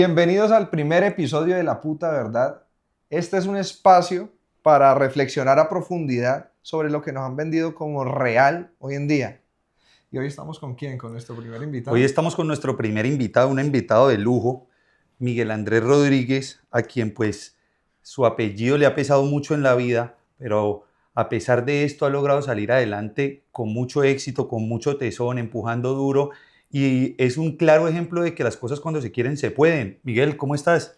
Bienvenidos al primer episodio de La Puta Verdad. Este es un espacio para reflexionar a profundidad sobre lo que nos han vendido como real hoy en día. ¿Y hoy estamos con quién? ¿Con nuestro primer Hoy invitado? estamos con nuestro primer invitado, un invitado de lujo, Miguel Andrés Rodríguez, a quien pues su apellido le ha pesado mucho en la vida, pero a pesar de esto ha logrado salir adelante con mucho éxito, con mucho tesón, empujando duro, y es un claro ejemplo de que las cosas cuando se quieren se pueden. Miguel, ¿cómo estás?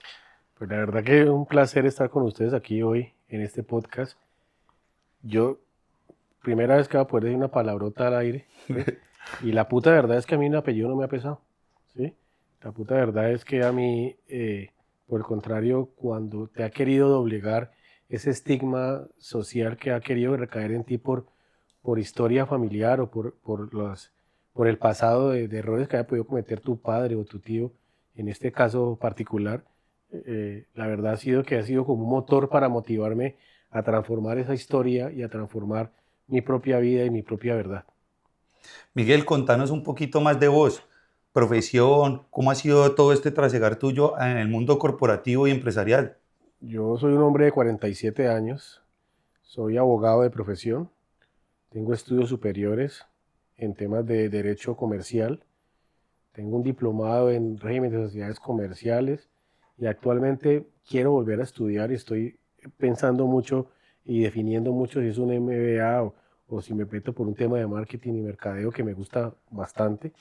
Pues la verdad que es un placer estar con ustedes aquí hoy en este podcast. Yo, primera vez que voy a poder decir una palabrota al aire, ¿sí? Y la puta verdad es que a mí un apellido no me ha pesado, ¿sí? La puta verdad es que a mí, por el contrario, cuando te ha querido doblegar ese estigma social que ha querido recaer en ti por historia familiar o por el pasado de errores que haya podido cometer tu padre o tu tío, en este caso particular, la verdad ha sido como un motor para motivarme a transformar esa historia y a transformar mi propia vida y mi propia verdad. Miguel, contanos un poquito más de vos, profesión, cómo ha sido todo este trasegar tuyo en el mundo corporativo y empresarial. Yo soy un hombre de 47 años, soy abogado de profesión, tengo estudios superiores en temas de derecho comercial, tengo un diplomado en régimen de sociedades comerciales y actualmente quiero volver a estudiar y estoy pensando mucho y definiendo mucho si es un MBA o si me meto por un tema de marketing y mercadeo que me gusta bastante.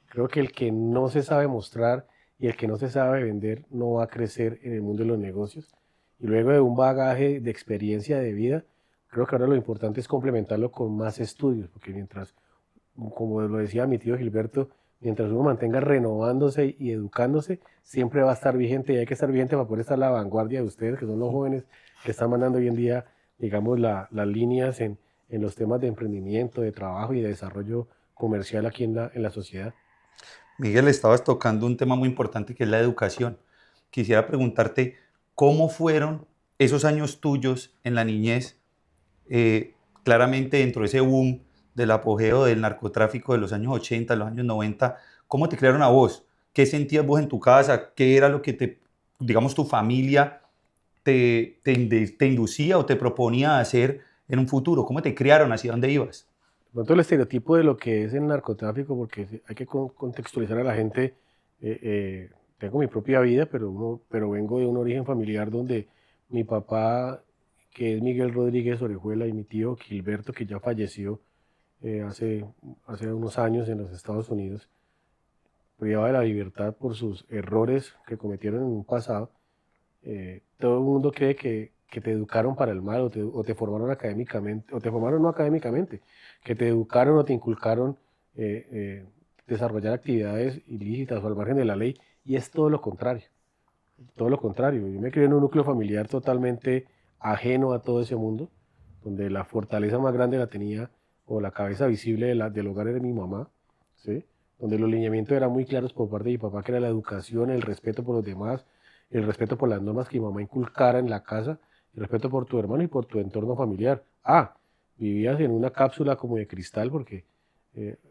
Creo que el que no se sabe mostrar y el que no se sabe vender no va a crecer en el mundo de los negocios. Y luego de un bagaje de experiencia de vida, creo que ahora lo importante es complementarlo con más estudios, porque mientras, como lo decía mi tío Gilberto, mientras uno mantenga renovándose y educándose, siempre va a estar vigente y hay que estar vigente para poder estar a la vanguardia de ustedes, que son los jóvenes que están mandando hoy en día, digamos, las líneas en los temas de emprendimiento, de trabajo y de desarrollo comercial aquí en la sociedad. Miguel, estabas tocando un tema muy importante que es la educación. Quisiera preguntarte, ¿cómo fueron esos años tuyos en la niñez, claramente dentro de ese boom del apogeo del narcotráfico de los años 80, los años 90? ¿Cómo te crearon a vos? ¿Qué sentías vos en tu casa? ¿Qué era lo que digamos, tu familia te inducía o te proponía hacer en un futuro? ¿Cómo te criaron? ¿Hacia dónde ibas? De pronto el estereotipo de lo que es el narcotráfico, porque hay que contextualizar a la gente. Tengo mi propia vida, pero vengo de un origen familiar donde mi papá, que es Miguel Rodríguez Orejuela, y mi tío Gilberto, que ya falleció hace unos años en los Estados Unidos, privado de la libertad por sus errores que cometieron en un pasado. Todo el mundo cree que te educaron para el mal o te formaron académicamente, o te formaron no académicamente, que te educaron o te inculcaron desarrollar actividades ilícitas o al margen de la ley, y es todo lo contrario. Yo me crié en un núcleo familiar totalmente ajeno a todo ese mundo, donde la fortaleza más grande la tenía, o la cabeza visible del hogar era mi mamá, ¿sí? Donde los lineamientos eran muy claros por parte de mi papá, que era la educación, el respeto por los demás, el respeto por las normas que mi mamá inculcara en la casa, el respeto por tu hermano y por tu entorno familiar. Vivías en una cápsula como de cristal porque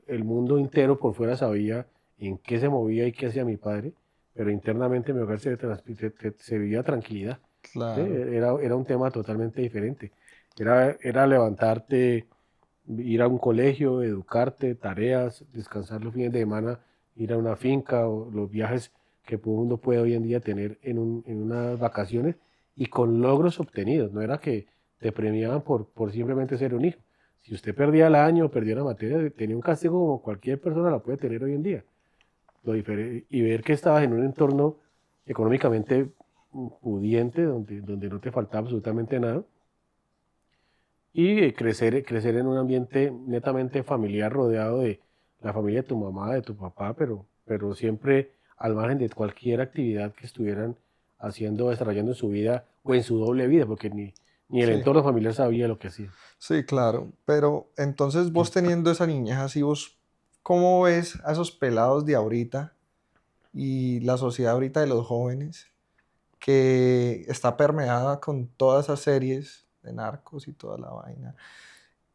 el mundo entero por fuera sabía en qué se movía y qué hacía mi padre, pero internamente en mi hogar se vivía tranquilidad. ¿Sí? Claro. Era un tema totalmente diferente. Era levantarte, ir a un colegio, educarte, tareas, descansar los fines de semana, ir a una finca o los viajes que uno puede hoy en día tener en unas vacaciones y con logros obtenidos. No era que te premiaban por simplemente ser un hijo. Si usted perdía el año o perdía la materia, tenía un castigo como cualquier persona la puede tener hoy en día. Y ver que estabas en un entorno económicamente pudiente, donde no te faltaba absolutamente nada, y crecer en un ambiente netamente familiar, rodeado de la familia de tu mamá, de tu papá, pero siempre al margen de cualquier actividad que estuvieran haciendo, desarrollando en su vida o en su doble vida, porque ni el Sí, entorno familiar sabía lo que hacía. sí, claro. Pero entonces vos teniendo esa niñez así, vos, ¿cómo ves a esos pelados de ahorita y la sociedad ahorita de los jóvenes que está permeada con todas esas series de narcos y toda la vaina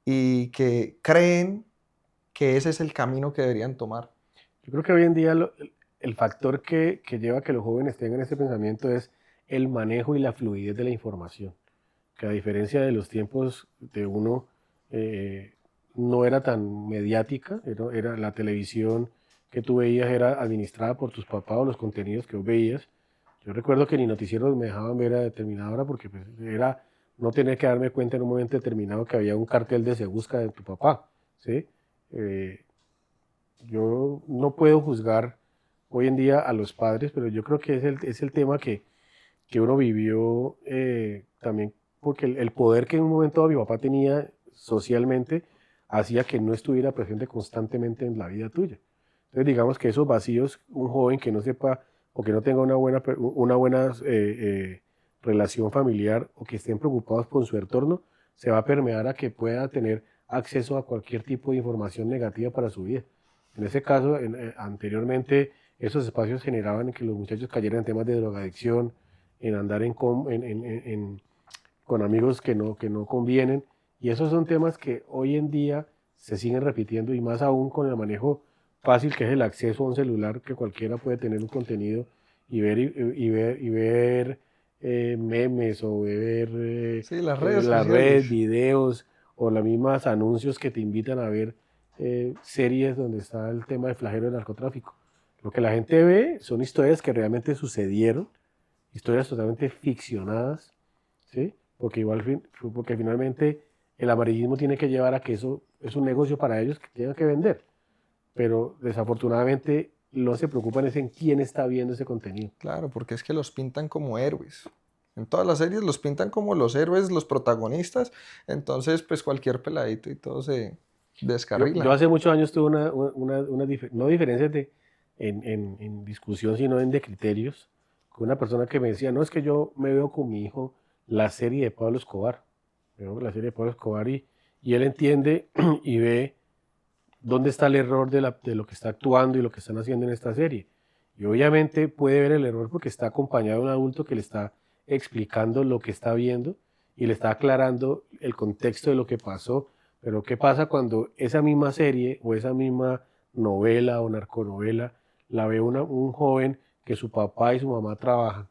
y que creen que ese es el camino que deberían tomar? Yo creo que hoy en día el factor que lleva a que los jóvenes tengan ese pensamiento es el manejo y la fluidez de la información, que a diferencia de los tiempos de uno, no era tan mediática, era la televisión que tú veías era administrada por tus papás o los contenidos que vos veías. Yo recuerdo que ni noticieros me dejaban ver a determinada hora porque pues, era no tener que darme cuenta en un momento determinado que había un cartel de Se Busca de tu papá, ¿sí? Eh, yo no puedo juzgar hoy en día a los padres, pero yo creo que es el tema que uno vivió también, porque el poder que en un momento dado mi papá tenía socialmente hacía que no estuviera presente constantemente en la vida tuya. Entonces digamos que esos vacíos, un joven que no sepa o que no tenga una buena relación familiar o que estén preocupados por su entorno, se va a permear a que pueda tener acceso a cualquier tipo de información negativa para su vida. En ese caso, anteriormente, esos espacios generaban que los muchachos cayeran en temas de drogadicción, en andar con amigos que no convienen. Y esos son temas que hoy en día se siguen repitiendo y más aún con el manejo fácil que es el acceso a un celular que cualquiera puede tener un contenido y ver memes o ver Sí, las redes las redes, sociales. videos o los mismos anuncios que te invitan a ver series donde está el tema del flagelo del narcotráfico. Lo que la gente ve son historias que realmente sucedieron, historias totalmente ficcionadas, ¿sí? Porque porque finalmente el amarillismo tiene que llevar a que eso es un negocio para ellos que tienen que vender, pero desafortunadamente no se preocupan es en quién está viendo ese contenido. Claro, porque es que los pintan como héroes. En todas las series los pintan como los héroes, los protagonistas. Entonces, pues cualquier peladito y todo se Yo descarrila. hace muchos años tuve no diferencias en discusión, sino de criterios, con una persona que me decía, no, es que yo me veo con mi hijo la serie de Pablo Escobar, veo la serie de Pablo Escobar y él entiende y ve dónde está el error de lo que está actuando y lo que están haciendo en esta serie. Y obviamente puede ver el error porque está acompañado de un adulto que le está explicando lo que está viendo y le está aclarando el contexto de lo que pasó. Pero ¿qué pasa cuando esa misma serie o esa misma novela o narconovela la ve un joven que su papá y su mamá trabajan,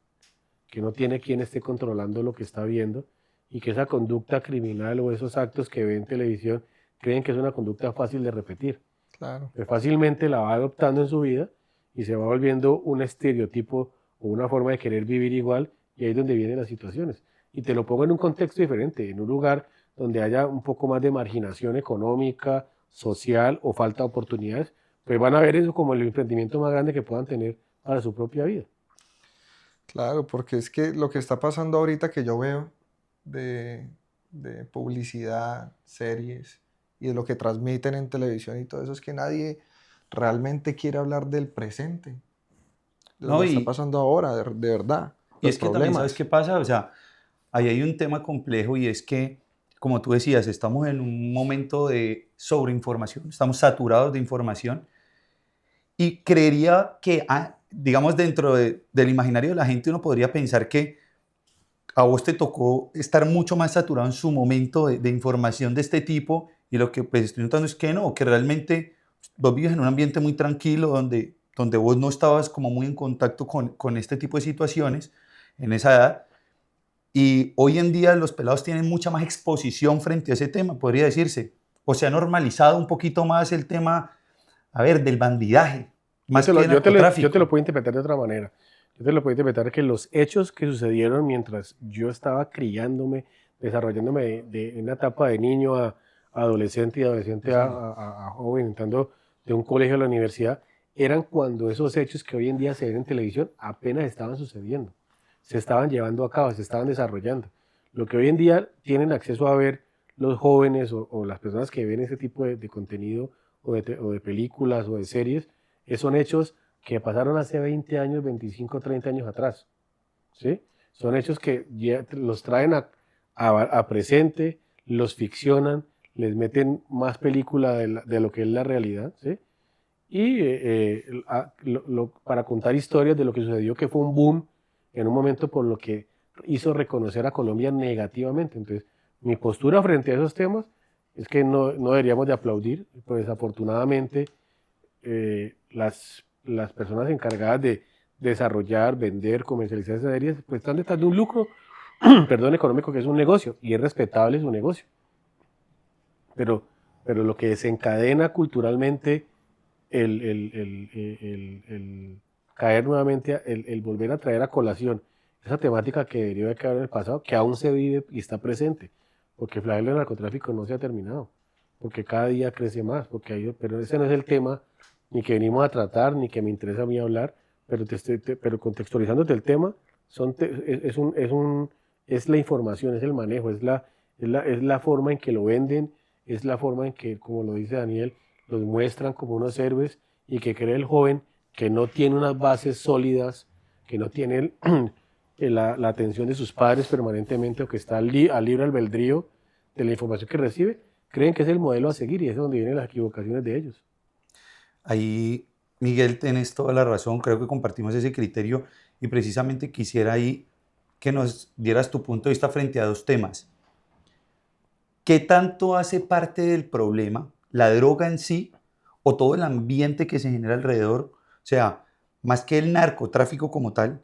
que no tiene quien esté controlando lo que está viendo y que esa conducta criminal o esos actos que ve en televisión creen que es una conducta fácil de repetir? Claro, Pues fácilmente la va adoptando en su vida y se va volviendo un estereotipo o una forma de querer vivir igual y ahí es donde vienen las situaciones. Y te lo pongo en un contexto diferente, en un lugar donde haya un poco más de marginación económica, social o falta de oportunidades, pues van a ver eso como el emprendimiento más grande que puedan tener para su propia vida. claro, porque es que lo que está pasando ahorita que yo veo de, de publicidad, series y de lo que transmiten en televisión y todo eso es que nadie realmente quiere hablar del presente, de lo No, que está pasando ahora, de verdad, y los es que también, ¿sabes problemas. qué pasa? O sea, ahí hay un tema complejo y es que, como tú decías, estamos en un momento de sobreinformación, estamos saturados de información y creería que, digamos, dentro del imaginario de la gente uno podría pensar que a vos te tocó estar mucho más saturado en su momento de información de este tipo y lo que pues estoy notando es que no, que realmente vos vives en un ambiente muy tranquilo donde vos no estabas como muy en contacto con este tipo de situaciones en esa edad. Y hoy en día los pelados tienen mucha más exposición frente a ese tema, podría decirse. O se ha normalizado un poquito más el tema, a ver, del bandidaje, más que de Yo te lo narcotráfico. puedo interpretar de otra manera. Yo te lo puedo interpretar que los hechos que sucedieron mientras yo estaba criándome, desarrollándome de una etapa de niño a adolescente y adolescente a joven, entrando de un colegio a la universidad, eran cuando esos hechos que hoy en día se ven en televisión apenas estaban sucediendo, se estaban llevando a cabo, se estaban desarrollando. Lo que hoy en día tienen acceso a ver los jóvenes o las personas que ven ese tipo de contenido o de películas o de series, son hechos que pasaron hace 20 años, 25, 30 años atrás. ¿Sí? Son hechos que ya los traen a presente, los ficcionan, les meten más película de lo que es la realidad, ¿sí? Y para contar historias de lo que sucedió, que fue un boom en un momento por lo que hizo reconocer a Colombia negativamente. Entonces, mi postura frente a esos temas es que no deberíamos de aplaudir, pues desafortunadamente las las personas encargadas de desarrollar, vender, comercializar esas áreas, pues están detrás de un lucro, perdón, económico, que es un negocio, y es respetable su negocio. Pero, pero lo que desencadena culturalmente el caer nuevamente, el volver a traer a colación esa temática que debió de quedar en el pasado, que aún se vive y está presente, porque el flagelo del narcotráfico no se ha terminado, porque cada día crece más, pero ese no es el tema ni que venimos a tratar, ni que me interesa a mí hablar, pero contextualizándote el tema, es la información, es el manejo, es la forma en que lo venden, es la forma en que, como lo dice Daniel, los muestran como unos héroes y que cree el joven que no tiene unas bases sólidas, que no tiene la atención de sus padres permanentemente o que está al libre albedrío de la información que recibe, creen que es el modelo a seguir y es donde vienen las equivocaciones de ellos. Ahí, Miguel, tenés toda la razón, creo que compartimos ese criterio y precisamente quisiera ahí que nos dieras tu punto de vista frente a dos temas. ¿Qué tanto hace parte del problema la droga en sí o todo el ambiente que se genera alrededor? O sea, más que el narcotráfico como tal,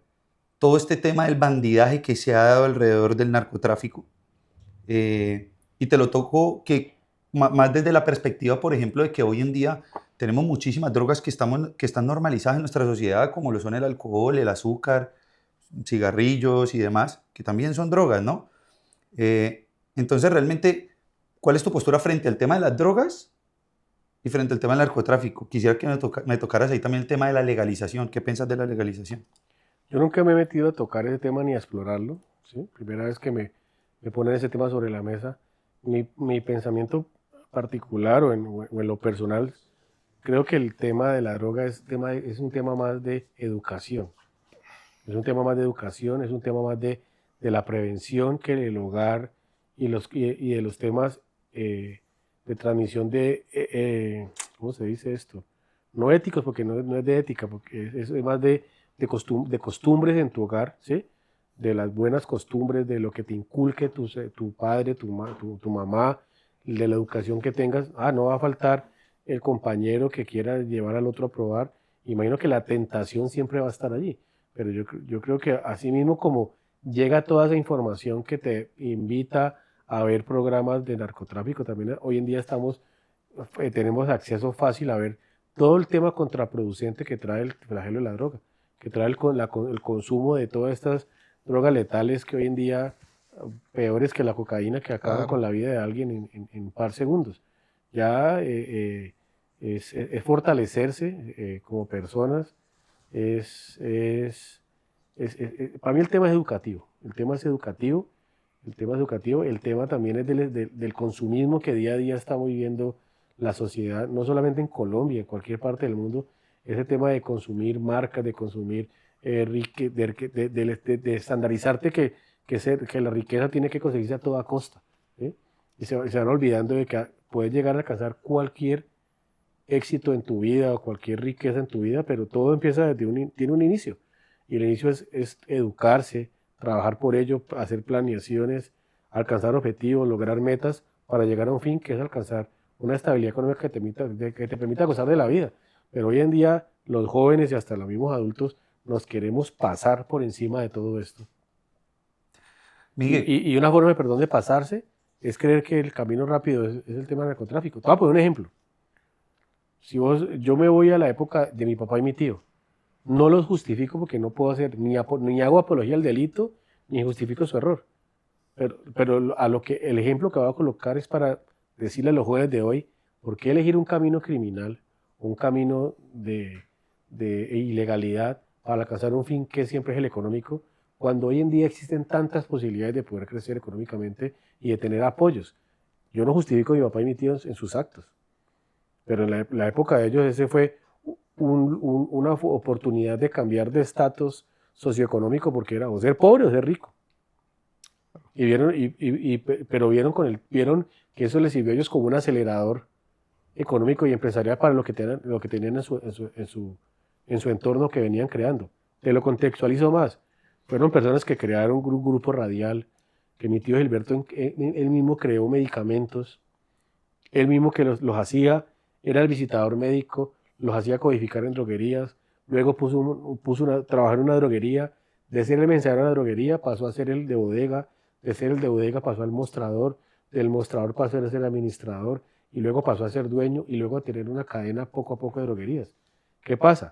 todo este tema del bandidaje que se ha dado alrededor del narcotráfico. Y te lo toco que más desde la perspectiva, por ejemplo, de que hoy en día tenemos muchísimas drogas que están normalizadas en nuestra sociedad, como lo son el alcohol, el azúcar, cigarrillos y demás, que también son drogas, ¿no? Entonces, realmente, ¿cuál es tu postura frente al tema de las drogas y frente al tema del narcotráfico? Quisiera que me tocaras ahí también el tema de la legalización. ¿Qué piensas de la legalización? Yo nunca me he metido a tocar ese tema ni a explorarlo, ¿sí? Primera vez que me ponen ese tema sobre la mesa. Mi pensamiento particular o en lo personal, creo que el tema de la droga es un tema más de educación. Es un tema más de educación, es un tema más de la prevención que el hogar y de los temas de transmisión ¿cómo se dice esto? No éticos, porque no es de ética, porque es más de costumbres en tu hogar, ¿sí? De las buenas costumbres, de lo que te inculque tu padre, tu mamá, de la educación que tengas. No va a faltar el compañero que quiera llevar al otro a probar. Imagino que la tentación siempre va a estar allí, pero yo creo que así mismo como llega toda esa información que te invita a ver programas de narcotráfico, también hoy en día tenemos acceso fácil a ver todo el tema contraproducente que trae el flagelo de la droga, que trae el consumo de todas estas drogas letales que hoy en día, peores que la cocaína, que acaban con Claro. la vida de alguien en un par segundos. Ya es fortalecerse como personas, para mí el tema es educativo, el tema es educativo, el tema también es del consumismo que día a día estamos viviendo la sociedad, no solamente en Colombia, en cualquier parte del mundo, ese tema de consumir marcas, de consumir, de estandarizarte que la riqueza tiene que conseguirse a toda costa, ¿sí? Y se van olvidando de que puedes llegar a alcanzar cualquier éxito en tu vida o cualquier riqueza en tu vida, pero todo empieza tiene un inicio. Y el inicio es educarse, trabajar por ello, hacer planeaciones, alcanzar objetivos, lograr metas para llegar a un fin que es alcanzar una estabilidad económica que te permita gozar de la vida. Pero hoy en día los jóvenes y hasta los mismos adultos nos queremos pasar por encima de todo esto. Miguel, Y una forma, perdón, de pasarse es creer que el camino rápido es el tema del narcotráfico. Te voy a poner un ejemplo. Yo me voy a la época de mi papá y mi tío. No los justifico porque no puedo hacer ni hago apología al delito, ni justifico su error. Pero el ejemplo que voy a colocar es para decirle a los jóvenes de hoy, ¿por qué elegir un camino criminal, un camino de ilegalidad para alcanzar un fin que siempre es el económico, cuando hoy en día existen tantas posibilidades de poder crecer económicamente y de tener apoyos? Yo no justifico a mi papá y mi tío en sus actos, pero en la época de ellos ese fue una oportunidad de cambiar de estatus socioeconómico porque era o ser pobre o ser rico. Pero vieron que eso les sirvió a ellos como un acelerador económico y empresarial para lo que tenían en su entorno que venían creando. Te lo contextualizo más. Fueron personas que crearon un grupo radial, que mi tío Gilberto él mismo creó medicamentos, él mismo que los hacía, era el visitador médico, los hacía codificar en droguerías, luego trabajó en una droguería, de ser el mensajero de la droguería pasó a ser el de bodega, de ser el de bodega pasó al mostrador, del mostrador pasó a ser administrador, y luego pasó a ser dueño, y luego a tener una cadena poco a poco de droguerías. ¿Qué pasa?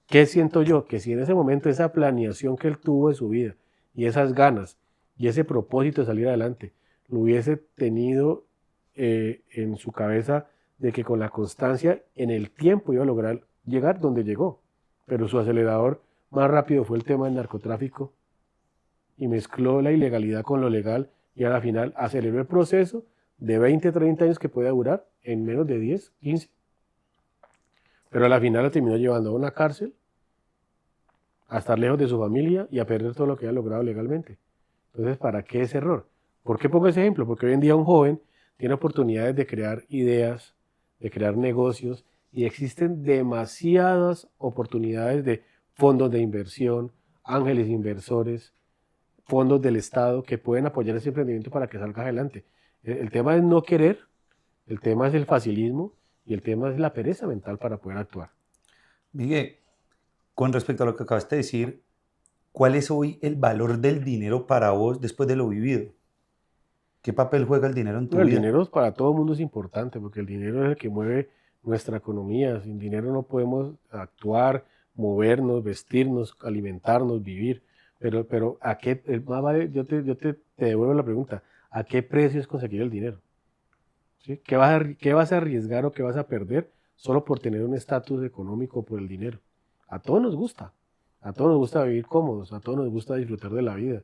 ¿Qué siento yo? Que si en ese momento esa planeación que él tuvo de su vida, y esas ganas, y ese propósito de salir adelante, lo hubiese tenido en su cabeza de que con la constancia en el tiempo iba a lograr llegar donde llegó. Pero su acelerador más rápido fue el tema del narcotráfico y mezcló la ilegalidad con lo legal y a la final aceleró el proceso de 20, 30 años que puede durar en menos de 10, 15. Pero a la final lo terminó llevando a una cárcel, a estar lejos de su familia y a perder todo lo que había logrado legalmente. Entonces, ¿para qué ese error? ¿Por qué pongo ese ejemplo? Porque hoy en día un joven tiene oportunidades de crear ideas, de crear negocios, y existen demasiadas oportunidades de fondos de inversión, ángeles inversores, fondos del Estado que pueden apoyar ese emprendimiento para que salga adelante. El tema es no querer, el tema es el facilismo y el tema es la pereza mental para poder actuar. Miguel, con respecto a lo que acabaste de decir, ¿cuál es hoy el valor del dinero para vos después de lo vivido? ¿Qué papel juega el dinero en tu Bueno, el vida? dinero para todo el mundo es importante porque el dinero es el que mueve nuestra economía. Sin dinero no podemos actuar, movernos, vestirnos, alimentarnos, vivir. Pero ¿a qué? Más vale, te devuelvo la pregunta. ¿A qué precio es conseguir el dinero? ¿Sí? ¿Qué vas a arriesgar o qué vas a perder solo por tener un estatus económico por el dinero? A todos nos gusta. A todos nos gusta vivir cómodos, a todos nos gusta disfrutar de la vida.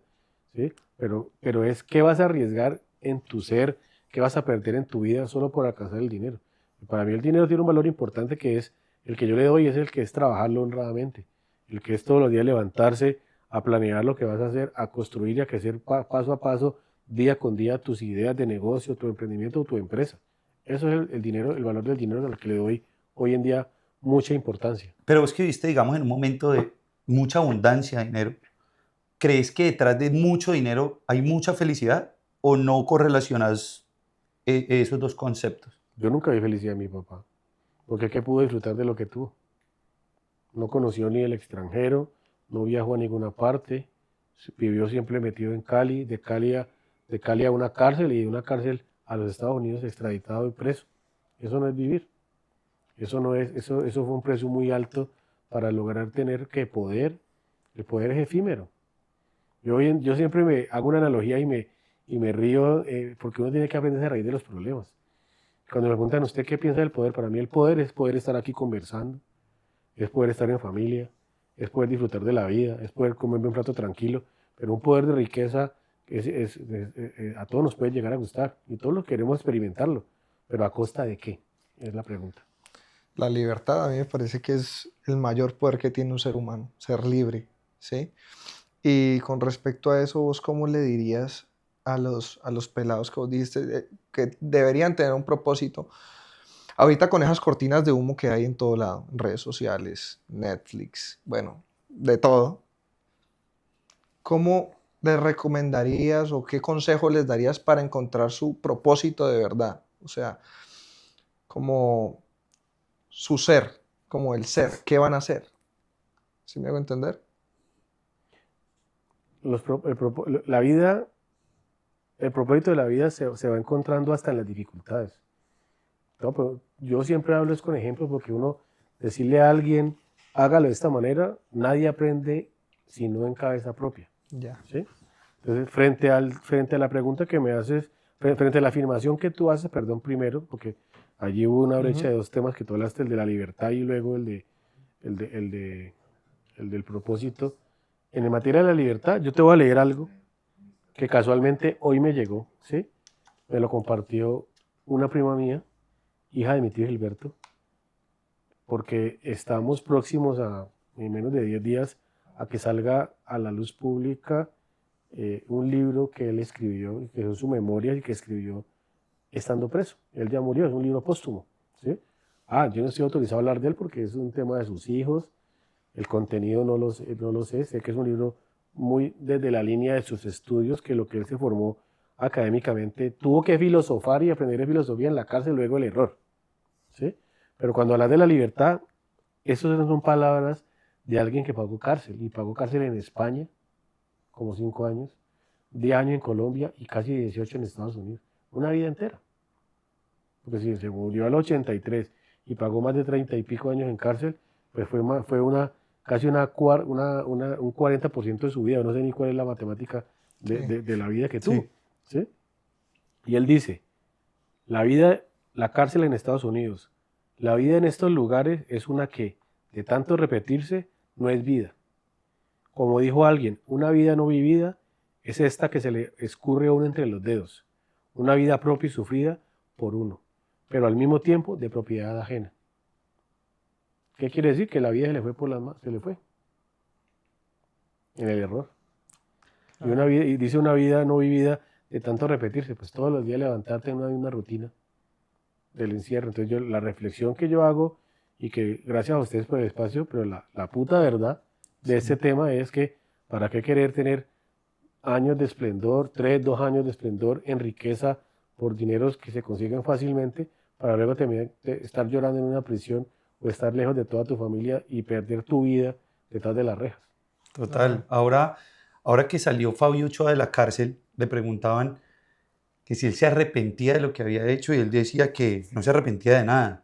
¿Sí? Pero es qué vas a arriesgar en tu ser, qué vas a perder en tu vida solo por alcanzar el dinero. Y para mí el dinero tiene un valor importante que es el que yo le doy, es el que es trabajarlo honradamente, el que es todos los días levantarse a planear lo que vas a hacer, a construir y a crecer paso a paso, día con día, tus ideas de negocio, tu emprendimiento o tu empresa. Eso es el dinero, el valor del dinero al que le doy hoy en día mucha importancia. Pero vos que viste, digamos, en un momento de mucha abundancia de dinero, ¿crees que detrás de mucho dinero hay mucha felicidad o no correlacionas esos dos conceptos? Yo nunca vi felicidad a mi papá, porque ¿qué pudo disfrutar de lo que tuvo? No conoció ni el extranjero, no viajó a ninguna parte, vivió siempre metido en Cali, de Cali a una cárcel y de una cárcel a los Estados Unidos extraditado y preso. Eso no es vivir. Eso fue un precio muy alto para lograr tener que poder. El poder es efímero. Yo siempre me hago una analogía y me río porque uno tiene que aprender a reír de los problemas. Cuando me preguntan, ¿usted qué piensa del poder? Para mí el poder es poder estar aquí conversando, es poder estar en familia, es poder disfrutar de la vida, es poder comerme un plato tranquilo, pero un poder de riqueza a todos nos puede llegar a gustar y todos lo queremos experimentarlo, pero ¿a costa de qué? Es la pregunta. La libertad a mí me parece que es el mayor poder que tiene un ser humano, ser libre, ¿sí? Y con respecto a eso, ¿vos cómo le dirías a los pelados que vos dijiste que deberían tener un propósito? Ahorita con esas cortinas de humo que hay en todo lado, en redes sociales, Netflix, bueno, de todo, ¿cómo les recomendarías o qué consejo les darías para encontrar su propósito de verdad? O sea, como su ser, como el ser, ¿qué van a hacer? ¿Sí me hago entender? La vida, el propósito de la vida se va encontrando hasta en las dificultades. No, pero yo siempre hablo es con ejemplos porque uno decirle a alguien, hágalo de esta manera, nadie aprende sino en cabeza propia. Ya. ¿Sí? Entonces, frente a la pregunta que me haces, frente a la afirmación que tú haces, perdón, primero, porque allí hubo una brecha de dos temas que tú hablaste, el de la libertad y luego el del propósito. En materia de la libertad, yo te voy a leer algo que casualmente hoy me llegó, ¿sí? Me lo compartió una prima mía, hija de mi tío Gilberto, porque estamos próximos en menos de 10 días, a que salga a la luz pública un libro que él escribió, que son sus memorias y que escribió estando preso. Él ya murió, es un libro póstumo, ¿sí? Yo no estoy autorizado a hablar de él porque es un tema de sus hijos, el contenido no lo sé que es un libro muy desde la línea de sus estudios, que lo que él se formó académicamente, tuvo que filosofar y aprender de filosofía en la cárcel luego el error, ¿sí? Pero cuando hablas de la libertad, Esas no son palabras de alguien que pagó cárcel, y pagó cárcel en España, como 5 años, 10 años en Colombia y casi 18 en Estados Unidos. Una vida entera. Porque si se murió al 83 y pagó más de 30 y pico años en cárcel, pues fue casi un 40% de su vida. No sé ni cuál es la matemática de la vida que tuvo. Sí. ¿Sí? Y él dice, la cárcel en Estados Unidos, la vida en estos lugares es una que, de tanto repetirse, no es vida. Como dijo alguien, una vida no vivida es esta que se le escurre a uno entre los dedos. Una vida propia y sufrida por uno, pero al mismo tiempo de propiedad ajena. ¿Qué quiere decir? Que la vida se le fue por las manos, se le fue. En el error. Y dice una vida no vivida de tanto repetirse, pues todos los días levantarte en una misma rutina del encierro. Entonces la reflexión que yo hago, y que gracias a ustedes por el espacio, pero la puta verdad de este tema es que ¿para qué querer tener años de esplendor, 2 años de esplendor en riqueza por dineros que se consiguen fácilmente, para luego estar llorando en una prisión o estar lejos de toda tu familia y perder tu vida detrás de las rejas? Total. Ahora que salió Fabio Ochoa de la cárcel, le preguntaban que si él se arrepentía de lo que había hecho y él decía que no se arrepentía de nada.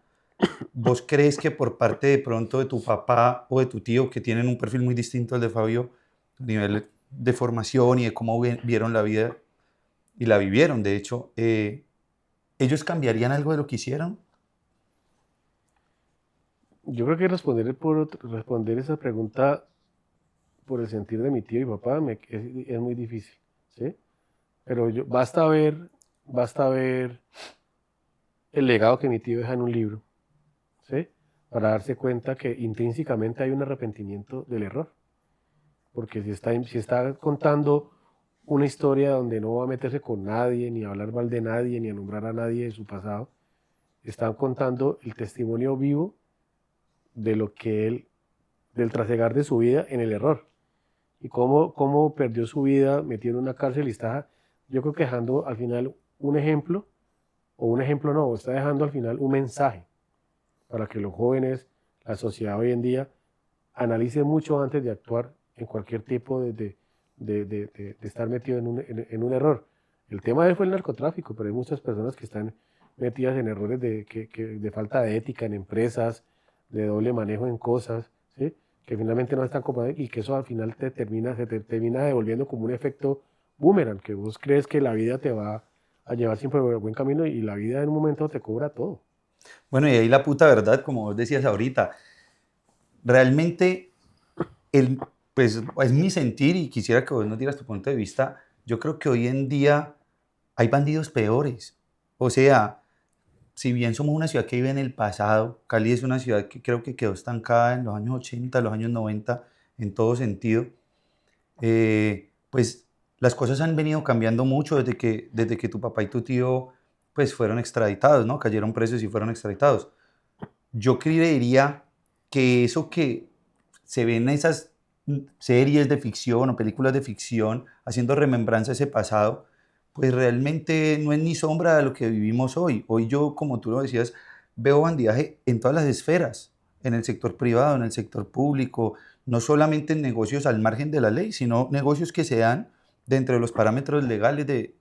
¿Vos crees que por parte de pronto de tu papá o de tu tío, que tienen un perfil muy distinto al de Fabio, a nivel de formación y de cómo vieron la vida y la vivieron, de hecho, ellos cambiarían algo de lo que hicieron? Yo creo que responder esa pregunta por el sentir de mi tío y papá es muy difícil, ¿sí? Pero basta ver el legado que mi tío deja en un libro, ¿sí? Para darse cuenta que intrínsecamente hay un arrepentimiento del error. Porque si está contando una historia donde no va a meterse con nadie, ni a hablar mal de nadie, ni a nombrar a nadie de su pasado, está contando el testimonio vivo de del trasegar de su vida en el error. Y cómo perdió su vida metido en una cárcel, y está, yo creo que dejando al final un ejemplo, o un ejemplo no, está dejando al final un mensaje para que los jóvenes, la sociedad hoy en día, analice mucho antes de actuar en cualquier tipo de estar metido en un error. El tema de él fue el narcotráfico, pero hay muchas personas que están metidas en errores de falta de ética en empresas, de doble manejo en cosas, ¿sí? Que finalmente no están comprometidas, y que eso al final se te termina devolviendo como un efecto boomerang, que vos crees que la vida te va a llevar siempre por el buen camino, y la vida en un momento te cobra todo. Bueno, y ahí la puta verdad, como vos decías ahorita, realmente, pues es mi sentir y quisiera que vos nos dieras tu punto de vista. Yo creo que hoy en día hay bandidos peores. O sea, si bien somos una ciudad que vive en el pasado, Cali es una ciudad que creo que quedó estancada en los años 80, los años 90, en todo sentido, pues las cosas han venido cambiando mucho desde que tu papá y tu tío pues fueron extraditados, ¿no? Cayeron presos y fueron extraditados. Yo creería que eso que se ve en esas series de ficción o películas de ficción haciendo remembranza a ese pasado, pues realmente no es ni sombra de lo que vivimos hoy. Hoy yo, como tú lo decías, veo bandidaje en todas las esferas, en el sector privado, en el sector público, no solamente en negocios al margen de la ley, sino negocios que se dan dentro de los parámetros legales de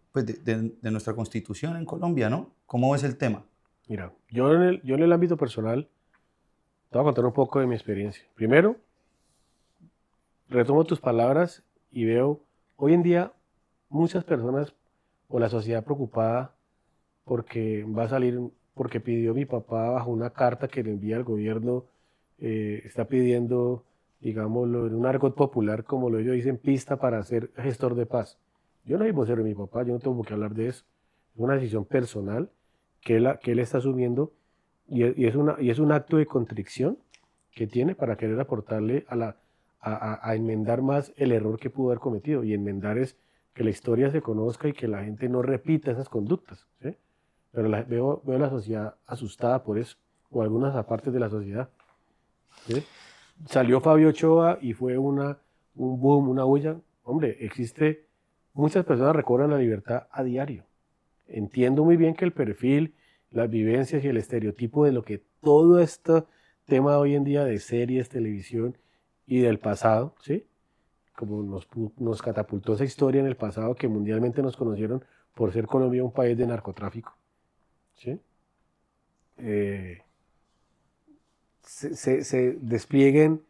nuestra Constitución en Colombia, ¿no? ¿Cómo ves el tema? Mira, yo en el ámbito personal te voy a contar un poco de mi experiencia. Primero, retomo tus palabras y veo hoy en día muchas personas, o la sociedad, preocupada porque va a salir, porque pidió mi papá bajo una carta que le envía al gobierno, está pidiendo, digámoslo, en un argot popular, como lo ellos dicen, pista para ser gestor de paz. Yo no soy vocero de mi papá, yo no tengo por qué hablar de eso. Es una decisión personal que él está asumiendo, y es un acto de contrición que tiene para querer aportarle a enmendar más el error que pudo haber cometido. Y enmendar es que la historia se conozca y que la gente no repita esas conductas, ¿sí? Pero veo la sociedad asustada por eso, o algunas partes de la sociedad, ¿sí? Salió Fabio Ochoa y fue un boom, una huella. Hombre, muchas personas recobran la libertad a diario. Entiendo muy bien que el perfil, las vivencias y el estereotipo de lo que todo este tema hoy en día de series, televisión y del pasado, ¿sí? Como nos catapultó esa historia en el pasado que mundialmente nos conocieron por ser Colombia un país de narcotráfico, ¿sí? Eh, se desplieguen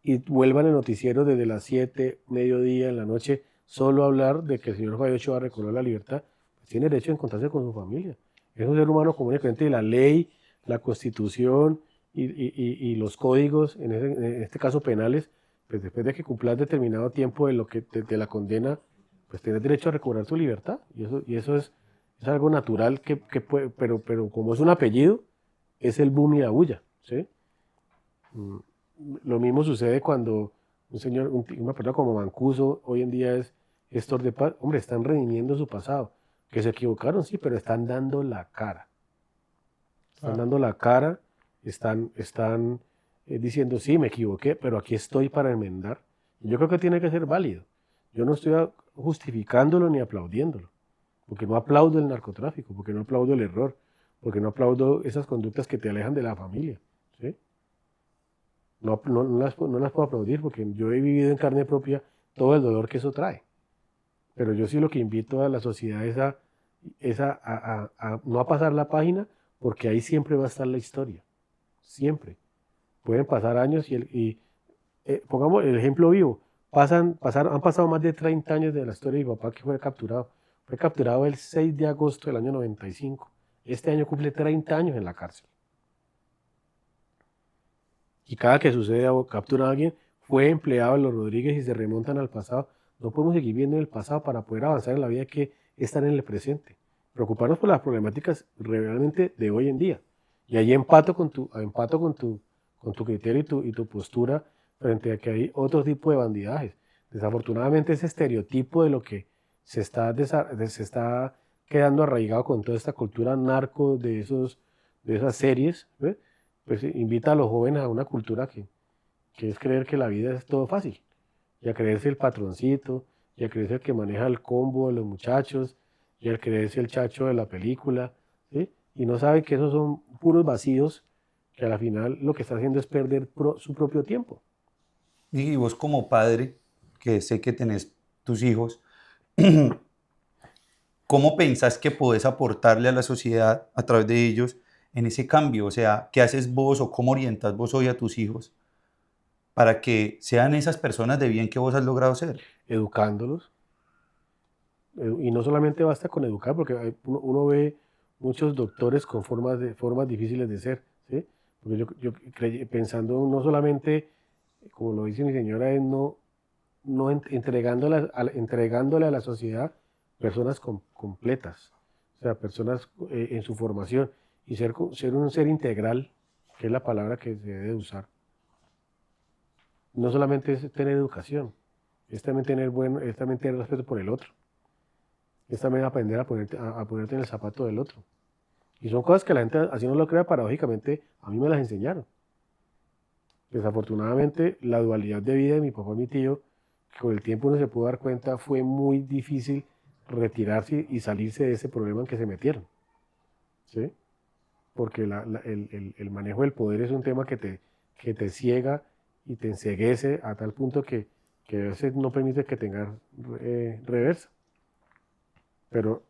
y vuelvan el noticiero desde las 7, mediodía, en la noche, solo a hablar de que el señor Fabio Ochoa recobró la libertad, pues tiene derecho a encontrarse con su familia. Es un ser humano común y corriente, y la ley, la constitución y los códigos, en este caso penales, pues después de que cumplas determinado tiempo de lo que de la condena, pues tienes derecho a recobrar tu libertad. Y eso es algo natural que puede, pero como es un apellido, es el boom y la bulla, ¿sí? Mm, Lo mismo sucede cuando un señor, una persona como Mancuso hoy en día es gestor de paz. Hombre, están redimiendo su pasado. Que se equivocaron, sí, pero están dando la cara. Están Claro. dando la cara, están diciendo, sí, me equivoqué, pero aquí estoy para enmendar. Y yo creo que tiene que ser válido. Yo no estoy justificándolo ni aplaudiéndolo, porque no aplaudo el narcotráfico, porque no aplaudo el error, porque no aplaudo esas conductas que te alejan de la familia, ¿sí? No las puedo aplaudir porque yo he vivido en carne propia todo el dolor que eso trae. Pero yo sí lo que invito a la sociedad es a no a pasar la página, porque ahí siempre va a estar la historia. Siempre. Pueden pasar años pongamos el ejemplo vivo. Han pasado más de 30 años de la historia de mi papá que fue capturado. Fue capturado el 6 de agosto del año 95. Este año cumple 30 años en la cárcel. Y cada que sucede o captura a alguien, fue empleado en los Rodríguez y se remontan al pasado. No podemos seguir viendo en el pasado para poder avanzar en la vida que estar en el presente. Preocuparnos por las problemáticas realmente de hoy en día. Y ahí empato con tu criterio y tu postura frente a que hay otro tipo de bandidajes. Desafortunadamente ese estereotipo de lo que se está quedando arraigado con toda esta cultura narco de esas series, ¿ves? Pues invita a los jóvenes a una cultura que es creer que la vida es todo fácil, y a creerse el patroncito, y a creerse el que maneja el combo de los muchachos, y a creerse el chacho de la película, ¿sí? Y no sabe que esos son puros vacíos, que a la final lo que está haciendo es perder su propio tiempo. Y vos como padre, que sé que tenés tus hijos, ¿cómo pensás que podés aportarle a la sociedad a través de ellos en ese cambio? O sea, ¿qué haces vos o cómo orientas vos hoy a tus hijos para que sean esas personas de bien que vos has logrado ser? Educándolos. Y no solamente basta con educar, porque uno ve muchos doctores con formas difíciles de ser, ¿sí? Porque pensando no solamente, como lo dice mi señora, es no entregándole a la sociedad personas completas, o sea, personas en su formación, y ser un ser integral, que es la palabra que se debe usar. No solamente es tener educación, es también tener respeto por el otro, es también aprender a ponerte en el zapato del otro. Y son cosas que la gente, así no lo crea, paradójicamente, a mí me las enseñaron. Desafortunadamente, la dualidad de vida de mi papá y mi tío, que con el tiempo uno se pudo dar cuenta, fue muy difícil retirarse y salirse de ese problema en que se metieron, ¿sí? Porque el manejo del poder es un tema que te ciega y te enceguece a tal punto que a veces no permite que tengas reversa. Pero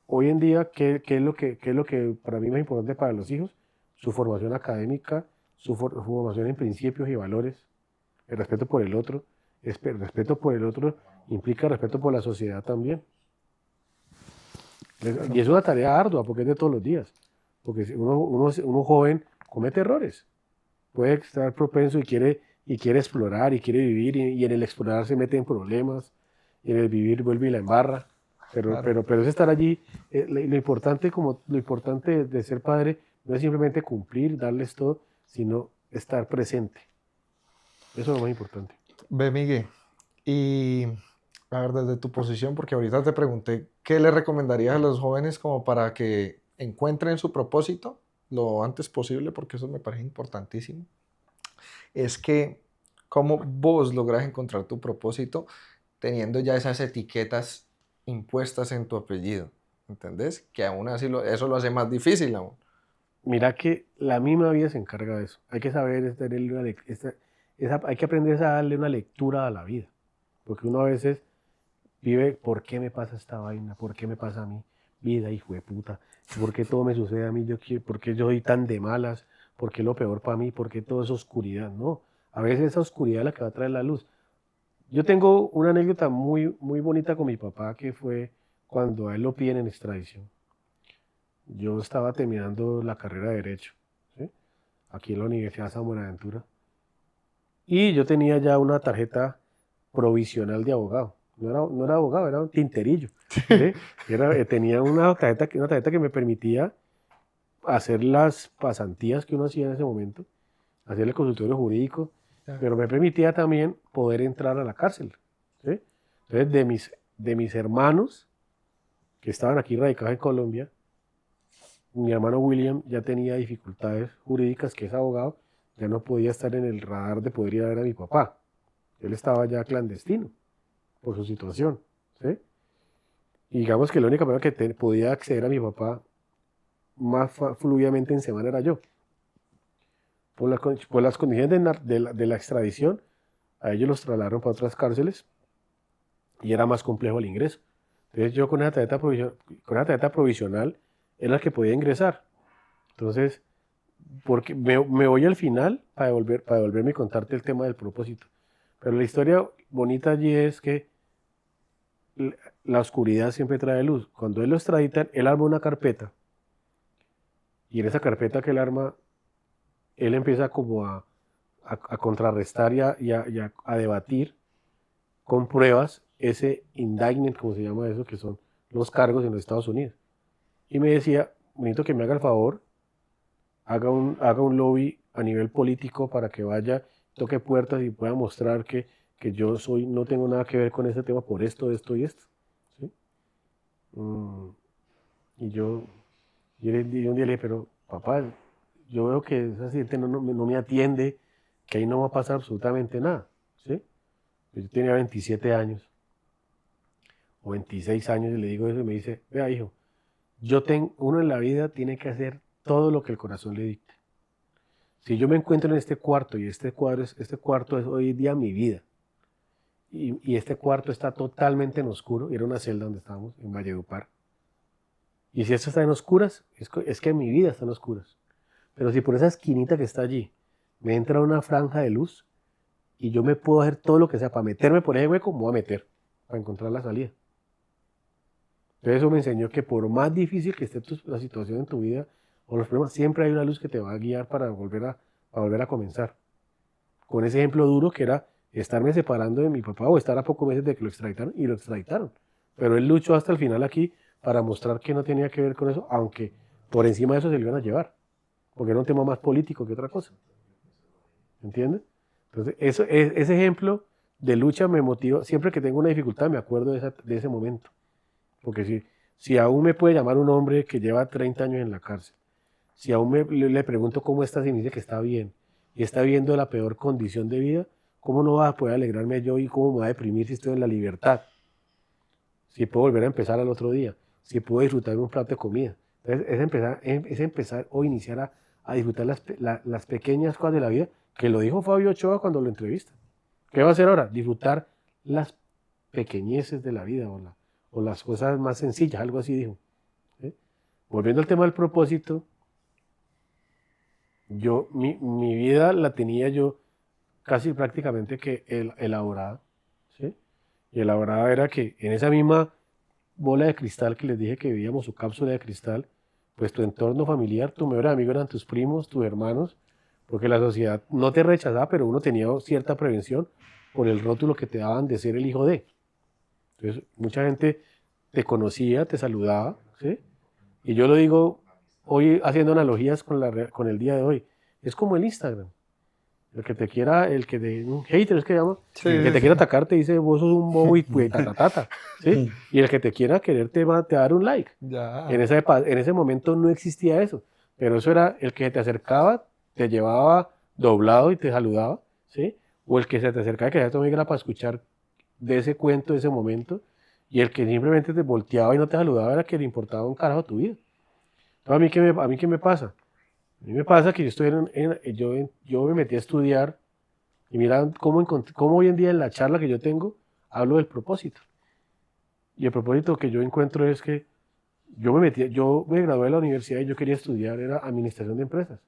hoy en día, ¿qué es lo que para mí es más importante para los hijos? Su formación académica, su formación en principios y valores, el respeto por el otro. El respeto por el otro implica respeto por la sociedad también. Y es una tarea ardua porque es de todos los días. Porque si uno joven comete errores, puede estar propenso y quiere explorar y quiere vivir, y en el explorar se mete en problemas, y en el vivir vuelve y la embarra. Pero, Claro. pero, pero es estar allí. Lo importante de ser padre no es simplemente cumplir, darles todo, sino estar presente. Eso es lo más importante. Ve, Miguel, y a ver, desde tu posición, porque ahorita te pregunté, ¿qué le recomendarías a los jóvenes como para que encuentren su propósito lo antes posible? Porque eso me parece importantísimo. Es que, ¿cómo vos logras encontrar tu propósito teniendo ya esas etiquetas impuestas en tu apellido? ¿Entendés? Que aún así eso lo hace más difícil aún. mira que la misma vida se encarga de eso. Hay que saber, hay que aprender a darle una lectura a la vida. Porque uno a veces vive, ¿por qué me pasa esta vaina? ¿Por qué me pasa a mí? Vida, hijo de puta. ¿Por qué todo me sucede a mí? ¿Por qué yo soy tan de malas? ¿Por qué lo peor para mí? ¿Por qué todo es oscuridad? No, a veces esa oscuridad es la que va a traer la luz. Yo tengo una anécdota muy, muy bonita con mi papá, que fue cuando a él lo piden en extradición. Yo estaba terminando la carrera de Derecho, ¿sí? Aquí en la Universidad San Buenaventura. Y yo tenía ya una tarjeta provisional de abogado. No era abogado, era un tinterillo. ¿Sí? Tenía una tarjeta que me permitía hacer las pasantías que uno hacía en ese momento, hacer el consultorio jurídico, pero me permitía también poder entrar a la cárcel. ¿Sí? Entonces, de mis hermanos que estaban aquí radicados en Colombia, mi hermano William ya tenía dificultades jurídicas, que es abogado, ya no podía estar en el radar de poder ir a ver a mi papá. Él estaba ya clandestino por su situación. ¿Sí? Y digamos que la única persona que podía acceder a mi papá más fluidamente en semana era yo. Por las condiciones de la extradición, a ellos los trasladaron para otras cárceles y era más complejo el ingreso. Entonces yo con esa tarjeta provisional era el que podía ingresar. Entonces, porque me voy al final para devolverme y contarte el tema del propósito. Pero la historia bonita allí es que la oscuridad siempre trae luz. Cuando él lo extraditan, él arma una carpeta. Y en esa carpeta que él arma, él empieza como a contrarrestar y a debatir con pruebas ese indictment, como se llama eso, que son los cargos en los Estados Unidos. Y me decía, necesito que me haga el favor, haga un lobby a nivel político para que vaya, toque puertas y pueda mostrar que yo no tengo nada que ver con ese tema por esto, esto y esto. ¿Sí? Y yo un día le dije, pero papá, yo veo que esa gente no me atiende, que ahí no va a pasar absolutamente nada. ¿Sí? Yo tenía 27 años o 26 años y le digo eso y me dice, vea hijo, uno en la vida tiene que hacer todo lo que el corazón le dicte. Si yo me encuentro en este cuarto y este cuarto es hoy día mi vida y este cuarto está totalmente en oscuro, y era una celda donde estábamos en Valledupar, y si esto está en oscuras, es que mi vida está en oscuras. Pero si por esa esquinita que está allí me entra una franja de luz y yo me puedo hacer todo lo que sea para meterme por ese hueco, me voy a meter para encontrar la salida. Entonces eso me enseñó que por más difícil que esté la situación en tu vida o los problemas, siempre hay una luz que te va a guiar para volver a comenzar. Con ese ejemplo duro que era estarme separando de mi papá o estar a pocos meses de que lo extraditaron, y lo extraditaron. Pero él luchó hasta el final aquí para mostrar que no tenía que ver con eso, aunque por encima de eso se lo iban a llevar, porque era un tema más político que otra cosa. ¿Entiendes? Entonces, ese ejemplo de lucha me motiva. Siempre que tengo una dificultad me acuerdo de ese momento. Porque si aún me puede llamar un hombre que lleva 30 años en la cárcel, si aún le pregunto cómo está, y me dice que está bien, y está viendo la peor condición de vida, ¿cómo no va a poder alegrarme yo y cómo me va a deprimir si estoy en la libertad? Si puedo volver a empezar al otro día, si puedo disfrutar de un plato de comida. Entonces, es empezar o iniciar a disfrutar las pequeñas cosas de la vida, que lo dijo Fabio Ochoa cuando lo entrevista. ¿Qué va a hacer ahora? Disfrutar las pequeñeces de la vida o las cosas más sencillas, algo así dijo. ¿Sí? Volviendo al tema del propósito, mi vida la tenía yo casi prácticamente que elaborada. ¿Sí? Y elaborada era que en esa misma bola de cristal que les dije que vivíamos, su cápsula de cristal, pues tu entorno familiar, tu mejor amigo eran tus primos, tus hermanos, porque la sociedad no te rechazaba, pero uno tenía cierta prevención por el rótulo que te daban de ser el hijo de. Entonces, mucha gente te conocía, te saludaba, ¿sí? Y yo lo digo hoy haciendo analogías con el día de hoy. Es como el Instagram. Un hater es que llama, Sí, el que te quiera atacar te dice, vos sos un bobo y pues, ¿sí? Y el que te quiera querer te va a dar un like. ya. En ese momento no existía eso, pero eso era el que te acercaba, te llevaba doblado y te saludaba, ¿sí? O el que se te acercaba y quería tu amiga para escuchar de ese cuento, de ese momento, y el que simplemente te volteaba y no te saludaba era que le importaba un carajo tu vida. Entonces, ¿a mí qué me pasa? A mí me pasa que yo estoy yo me metí a estudiar y mira cómo hoy en día en la charla que yo tengo hablo del propósito. Y el propósito que yo encuentro es que yo me gradué de la universidad y yo quería estudiar, era administración de empresas,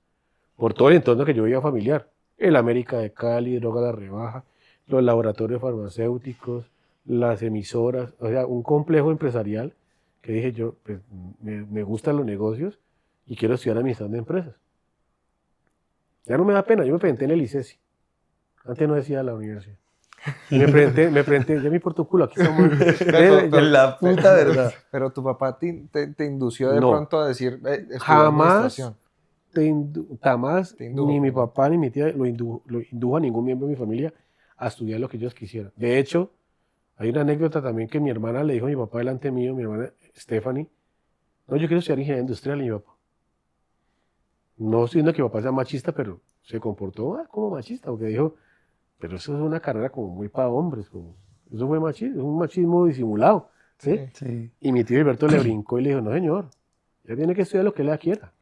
por todo el entorno que yo veía familiar. El América de Cali, Droga a la Rebaja, los laboratorios farmacéuticos, las emisoras, o sea, un complejo empresarial que dije yo, pues, me gustan los negocios y quiero estudiar administración de empresas. Ya no me da pena, yo me presenté en el ICESI. Antes no decía la universidad. Y me presenté, ya me importa un culo, aquí estamos. Con la puta verdad. Pero tu papá te indució de No, pronto a decir, estudia jamás, administración. jamás Te indujo, ni mi perdón. papá ni mi tía lo indujo a ningún miembro de mi familia a estudiar lo que ellos quisieran. De hecho, hay una anécdota también que mi hermana le dijo a mi papá delante mío, mi hermana Stephanie, no, yo quiero estudiar ingeniería industrial, y mi papá. No estoy diciendo que mi papá sea machista, pero se comportó como machista, porque dijo, pero eso es una carrera como muy para hombres, eso fue machismo, es un machismo disimulado, ¿sí? Sí. Sí. Y mi tío Alberto le brincó y le dijo, no señor, ella tiene que estudiar lo que ella quiera,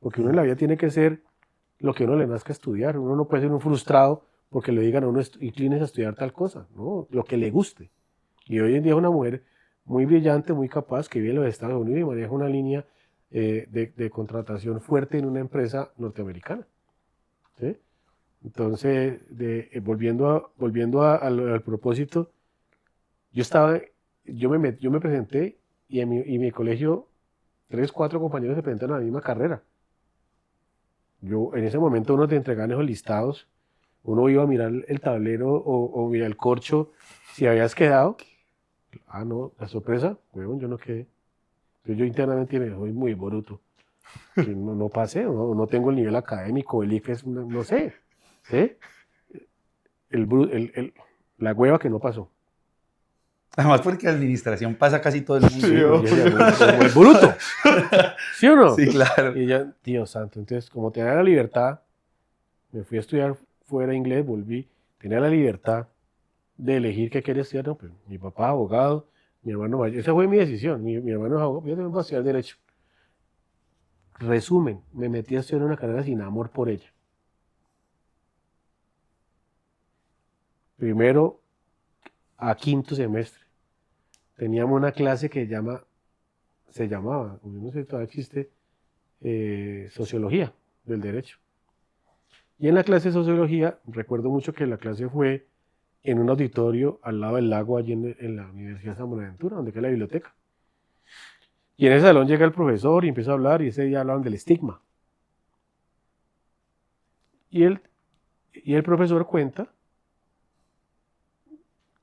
porque uno en la vida tiene que ser lo que uno le nazca estudiar, uno no puede ser un frustrado porque le digan a uno inclines a estudiar tal cosa, no, lo que le guste. Y hoy en día es una mujer muy brillante, muy capaz, que vive en los Estados Unidos y maneja una línea de contratación fuerte en una empresa norteamericana, ¿sí? Entonces, volviendo al propósito, yo me presenté y en mi colegio 3, 4 compañeros se presentaron a la misma carrera. En ese momento uno te entregaban esos listados, uno iba a mirar el tablero o mirar el corcho si habías quedado. Ah, no, la sorpresa, huevón, yo no quedé. Entonces yo internamente me soy muy bruto. Que no pasé, no tengo el nivel académico, el IFES, no sé. ¿Sí? La hueva que no pasó. Además porque administración pasa casi todo el mundo. Sí, ¿No? yo decía, muy bruto. ¿Sí o no? Sí, claro. Y ya, Dios santo, entonces como tenía la libertad, me fui a estudiar fuera inglés, volví, tenía la libertad de elegir qué quería estudiar. No, pues, mi papá abogado, mi hermano mayor, esa fue mi decisión, mi hermano es abogado, yo también voy a estudiar derecho. Resumen, me metí a estudiar una carrera sin amor por ella. Primero a quinto semestre. Teníamos una clase que se llamaba, no sé si todavía existe, sociología del derecho. Y en la clase de sociología, recuerdo mucho que la clase fue en un auditorio al lado del lago, allí en la Universidad de San Buenaventura, donde queda la biblioteca. Y en ese salón llega el profesor y empieza a hablar, y ese día hablaban del estigma. Y el profesor cuenta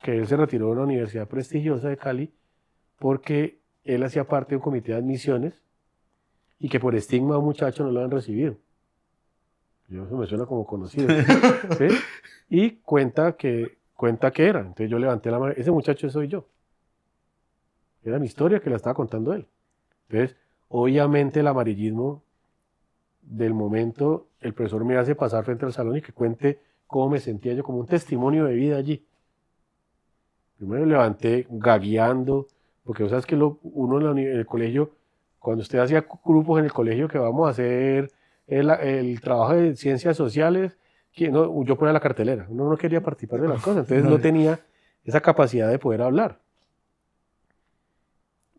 que él se retiró de una universidad prestigiosa de Cali porque él hacía parte de un comité de admisiones y que por estigma a un muchacho no lo han recibido. Eso me suena como conocido. ¿Sí? Y cuenta que era. Entonces yo levanté la mano. Ese muchacho soy yo. Era mi historia que la estaba contando él. Entonces, obviamente el amarillismo del momento, el profesor me hace pasar frente al salón y que cuente cómo me sentía yo, como un testimonio de vida allí. Primero me levanté gagueando, porque sabes que uno en el colegio, cuando usted hacía grupos en el colegio que vamos a hacer el trabajo de ciencias sociales, yo ponía la cartelera, uno no quería participar de las cosas, entonces no tenía esa capacidad de poder hablar.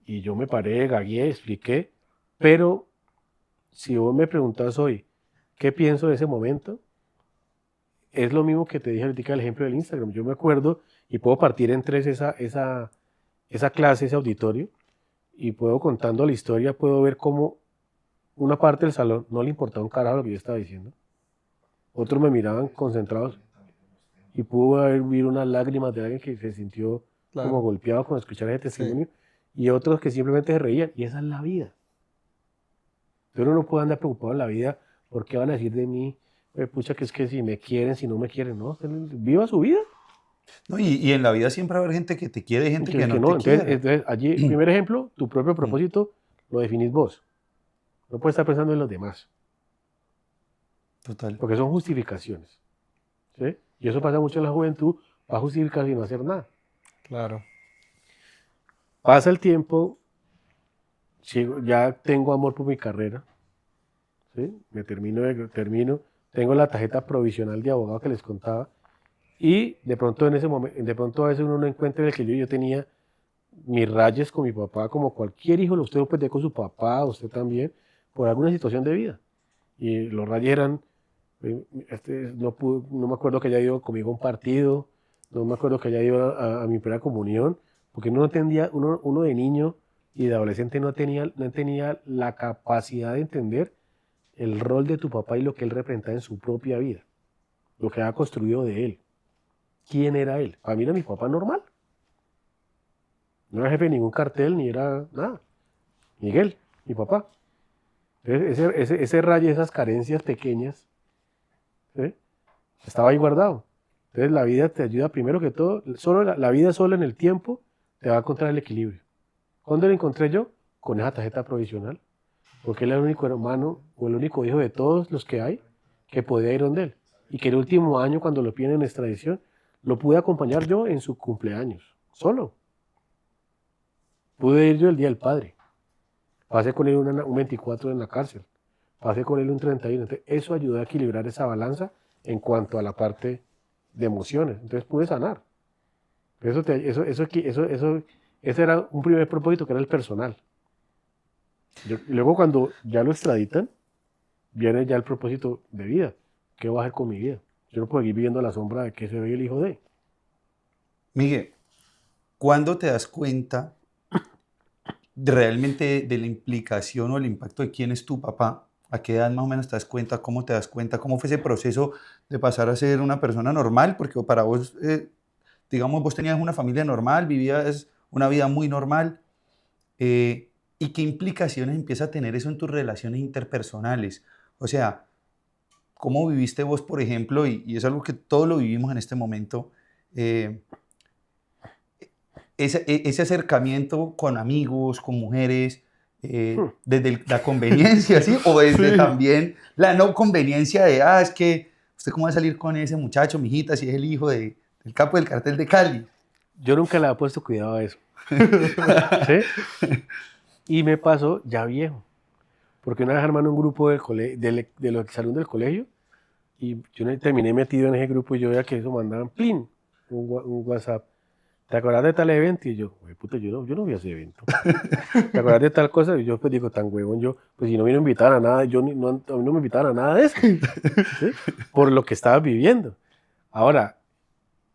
Y yo me paré, gagueé, expliqué, pero si vos me preguntas hoy, ¿qué pienso de ese momento? Es lo mismo que te dije ahorita el ejemplo del Instagram. Yo me acuerdo y puedo partir en tres esa clase, ese auditorio, y puedo contando la historia, puedo ver cómo una parte del salón no le importaba un carajo lo que yo estaba diciendo. Otros me miraban concentrados y pudo haber unas lágrimas de alguien que se sintió como Claro. golpeado con escuchar ese Sí. testimonio y otros que simplemente se reían. Y esa es la vida. Pero uno no puede andar preocupado en la vida por qué van a decir de mí, pucha, que es que si me quieren, si no me quieren, no, viva su vida. No, y en la vida siempre va a haber gente que te quiere y gente que no te Entonces, quiere. allí, primer ejemplo, tu propio propósito lo definís vos. No puedes estar pensando en los demás, Total. porque son justificaciones. ¿Sí? Y eso pasa mucho en la juventud, va a justificar y no hacer nada. Claro. Pasa el tiempo, ya tengo amor por mi carrera, ¿sí? Termino, tengo la tarjeta provisional de abogado que les contaba, y de pronto en ese momento, de pronto a veces uno no encuentra el que yo tenía mis rayes con mi papá, como cualquier hijo, usted lo puede tener con su papá, usted también, por alguna situación de vida. Y los rayes eran, no me acuerdo que haya ido conmigo a un partido, no me acuerdo que haya ido a mi primera comunión, porque uno no entendía, uno de niño y de adolescente no tenía la capacidad de entender el rol de tu papá y lo que él representaba en su propia vida, lo que había construido de él. ¿Quién era él? Para mí era mi papá normal. No era jefe de ningún cartel, ni era nada. Miguel, mi papá. Entonces, ese rayo, esas carencias pequeñas, ¿sí? Estaba ahí guardado. Entonces, la vida te ayuda primero que todo, solo la vida sola en el tiempo te va a encontrar el equilibrio. ¿Cuándo lo encontré yo? Con esa tarjeta provisional. Porque él era el único hermano o el único hijo de todos los que hay que podía ir donde él. Y que el último año, cuando lo piden en extradición, lo pude acompañar yo en su cumpleaños, solo. Pude ir yo el Día del Padre. Pasé con él un 24 en la cárcel. Pasé con él un 31. Entonces, eso ayudó a equilibrar esa balanza en cuanto a la parte de emociones. Entonces pude sanar. Ese era un primer propósito que era el personal. Y luego cuando ya lo extraditan, viene ya el propósito de vida. ¿Qué voy a hacer con mi vida? Yo no puedo seguir viviendo a la sombra de que soy el hijo de. Miguel, ¿cuándo te das cuenta realmente de la implicación o el impacto de quién es tu papá? ¿A qué edad más o menos te das cuenta? ¿Cómo te das cuenta? ¿Cómo fue ese proceso de pasar a ser una persona normal? Porque para vos, digamos, vos tenías una familia normal, vivías una vida muy normal. ¿Y qué implicaciones empieza a tener eso en tus relaciones interpersonales? O sea, ¿cómo viviste vos, por ejemplo? Y es algo que todos lo vivimos en este momento. eh, ese acercamiento con amigos, con mujeres, desde la conveniencia, ¿sí? O desde Sí. también la no conveniencia de, es que usted cómo va a salir con ese muchacho, mijita, si es el hijo del capo del cartel de Cali. Yo nunca le había puesto cuidado a eso. ¿Sí? Y me pasó ya viejo. Porque una vez armando un grupo de los exalumnos del colegio, y yo terminé metido en ese grupo y yo veía que eso mandaban, ¡plin! Un WhatsApp. ¿Te acuerdas de tal evento? Y yo, "Güey, puta, yo no vi ese evento. ¿Te acuerdas de tal cosa?" Y yo pues digo, tan huevón yo, pues si no me invitaban a nada, a mí no me invitaban a nada de eso, ¿sí? Por lo que estaba viviendo. Ahora,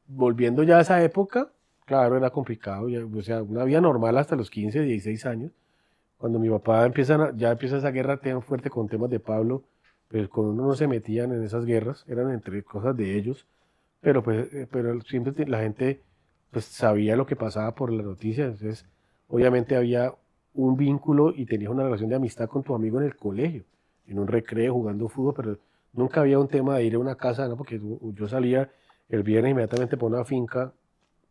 volviendo ya a esa época, claro, era complicado, o sea, una vida normal hasta los 15, 16 años. Cuando mi papá ya empieza esa guerra tan fuerte con temas de Pablo, pues con uno no se metían en esas guerras, eran entre cosas de ellos, pero siempre la gente pues sabía lo que pasaba por las noticias, entonces obviamente había un vínculo y tenías una relación de amistad con tu amigo en el colegio, en un recreo, jugando fútbol, pero nunca había un tema de ir a una casa, ¿no? Porque yo salía el viernes inmediatamente por una finca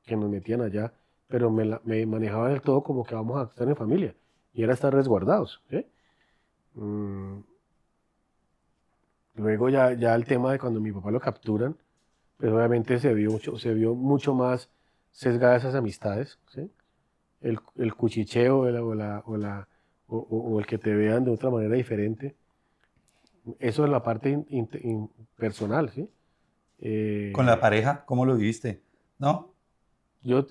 que nos metían allá, pero me manejaban del todo como que vamos a estar en familia y era estar resguardados, ¿sí? Mm, Luego ya el tema de cuando mi papá lo capturan, pues obviamente se vio mucho más sesgadas esas amistades, ¿sí? El cuchicheo o el que te vean de otra manera diferente, eso es la parte personal, ¿sí? Con la Eh, pareja, ¿cómo lo viviste? ¿No? yo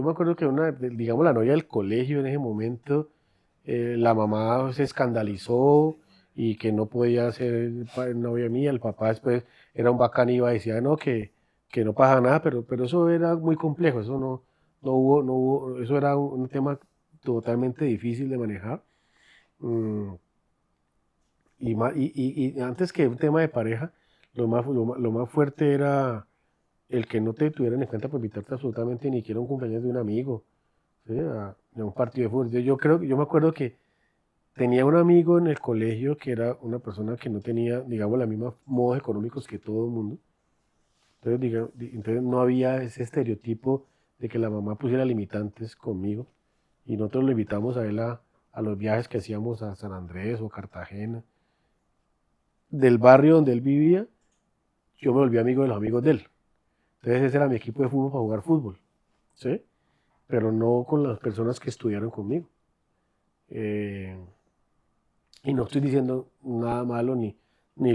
me acuerdo que digamos, la novia del colegio en ese momento, la mamá se escandalizó y que no podía ser novia mía. El papá después era un bacán y iba a decir, no, que no pasa nada, pero eso era muy complejo, eso no hubo, eso era un tema totalmente difícil de manejar. Mm, y antes que un tema de pareja, lo más fuerte era el que no te tuvieran en cuenta para invitarte absolutamente ni siquiera a un cumpleaños de un amigo, ¿sí? A un partido de fútbol. Yo me acuerdo que tenía un amigo en el colegio que era una persona que no tenía, digamos, los mismos modos económicos que todo el mundo. Entonces, entonces no había ese estereotipo de que la mamá pusiera limitantes conmigo. Y nosotros lo invitamos a él a los viajes que hacíamos a San Andrés o Cartagena. Del barrio donde él vivía, yo me volví amigo de los amigos de él. Entonces ese era mi equipo de fútbol para jugar fútbol, ¿sí? Pero no con las personas que estudiaron conmigo. Eh, Y no estoy diciendo nada malo, ni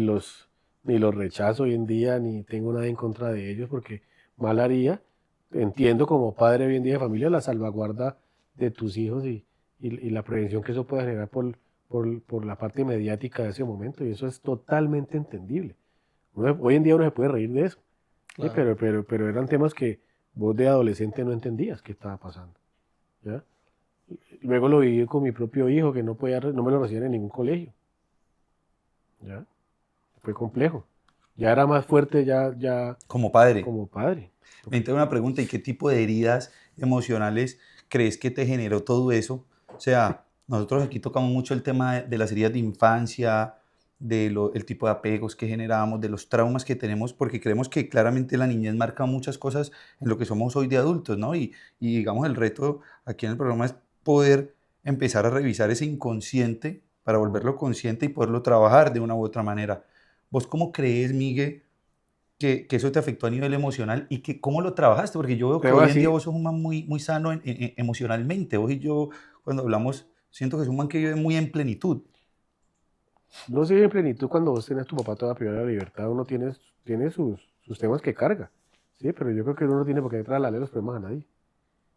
los rechazo hoy en día, ni tengo nada en contra de ellos, porque mal haría. Entiendo como padre hoy en día de familia la salvaguarda de tus hijos y la prevención que eso puede generar por la parte mediática de ese momento, y eso es totalmente entendible. Hoy en día uno se puede reír de eso, ¿sí? Claro. Pero eran temas que vos de adolescente no entendías qué estaba pasando, ¿ya? Luego lo viví con mi propio hijo, que no me lo recibían en ningún colegio, ¿ya? Fue complejo. Ya era más fuerte ya Como padre. como padre. Me entra una pregunta, ¿y qué tipo de heridas emocionales crees que te generó todo eso? O sea, nosotros aquí tocamos mucho el tema de las heridas de infancia, el tipo de apegos que generamos, de los traumas que tenemos, porque creemos que claramente la niñez marca muchas cosas en lo que somos hoy de adultos, ¿no? Y digamos, el reto aquí en el programa es poder empezar a revisar ese inconsciente para volverlo consciente y poderlo trabajar de una u otra manera. ¿Vos cómo crees, Miguel, que eso te afectó a nivel emocional y que cómo lo trabajaste? Porque yo veo Te que voy a hoy en día decir, vos sos un man muy sano emocionalmente. Vos y yo, cuando hablamos, siento que es un man que vive muy en plenitud. no sé en plenitud cuando vos tenés tu papá toda privada de la libertad, uno tiene sus temas que carga, ¿sí? Pero yo creo que uno no tiene por qué trasladarle los problemas a nadie,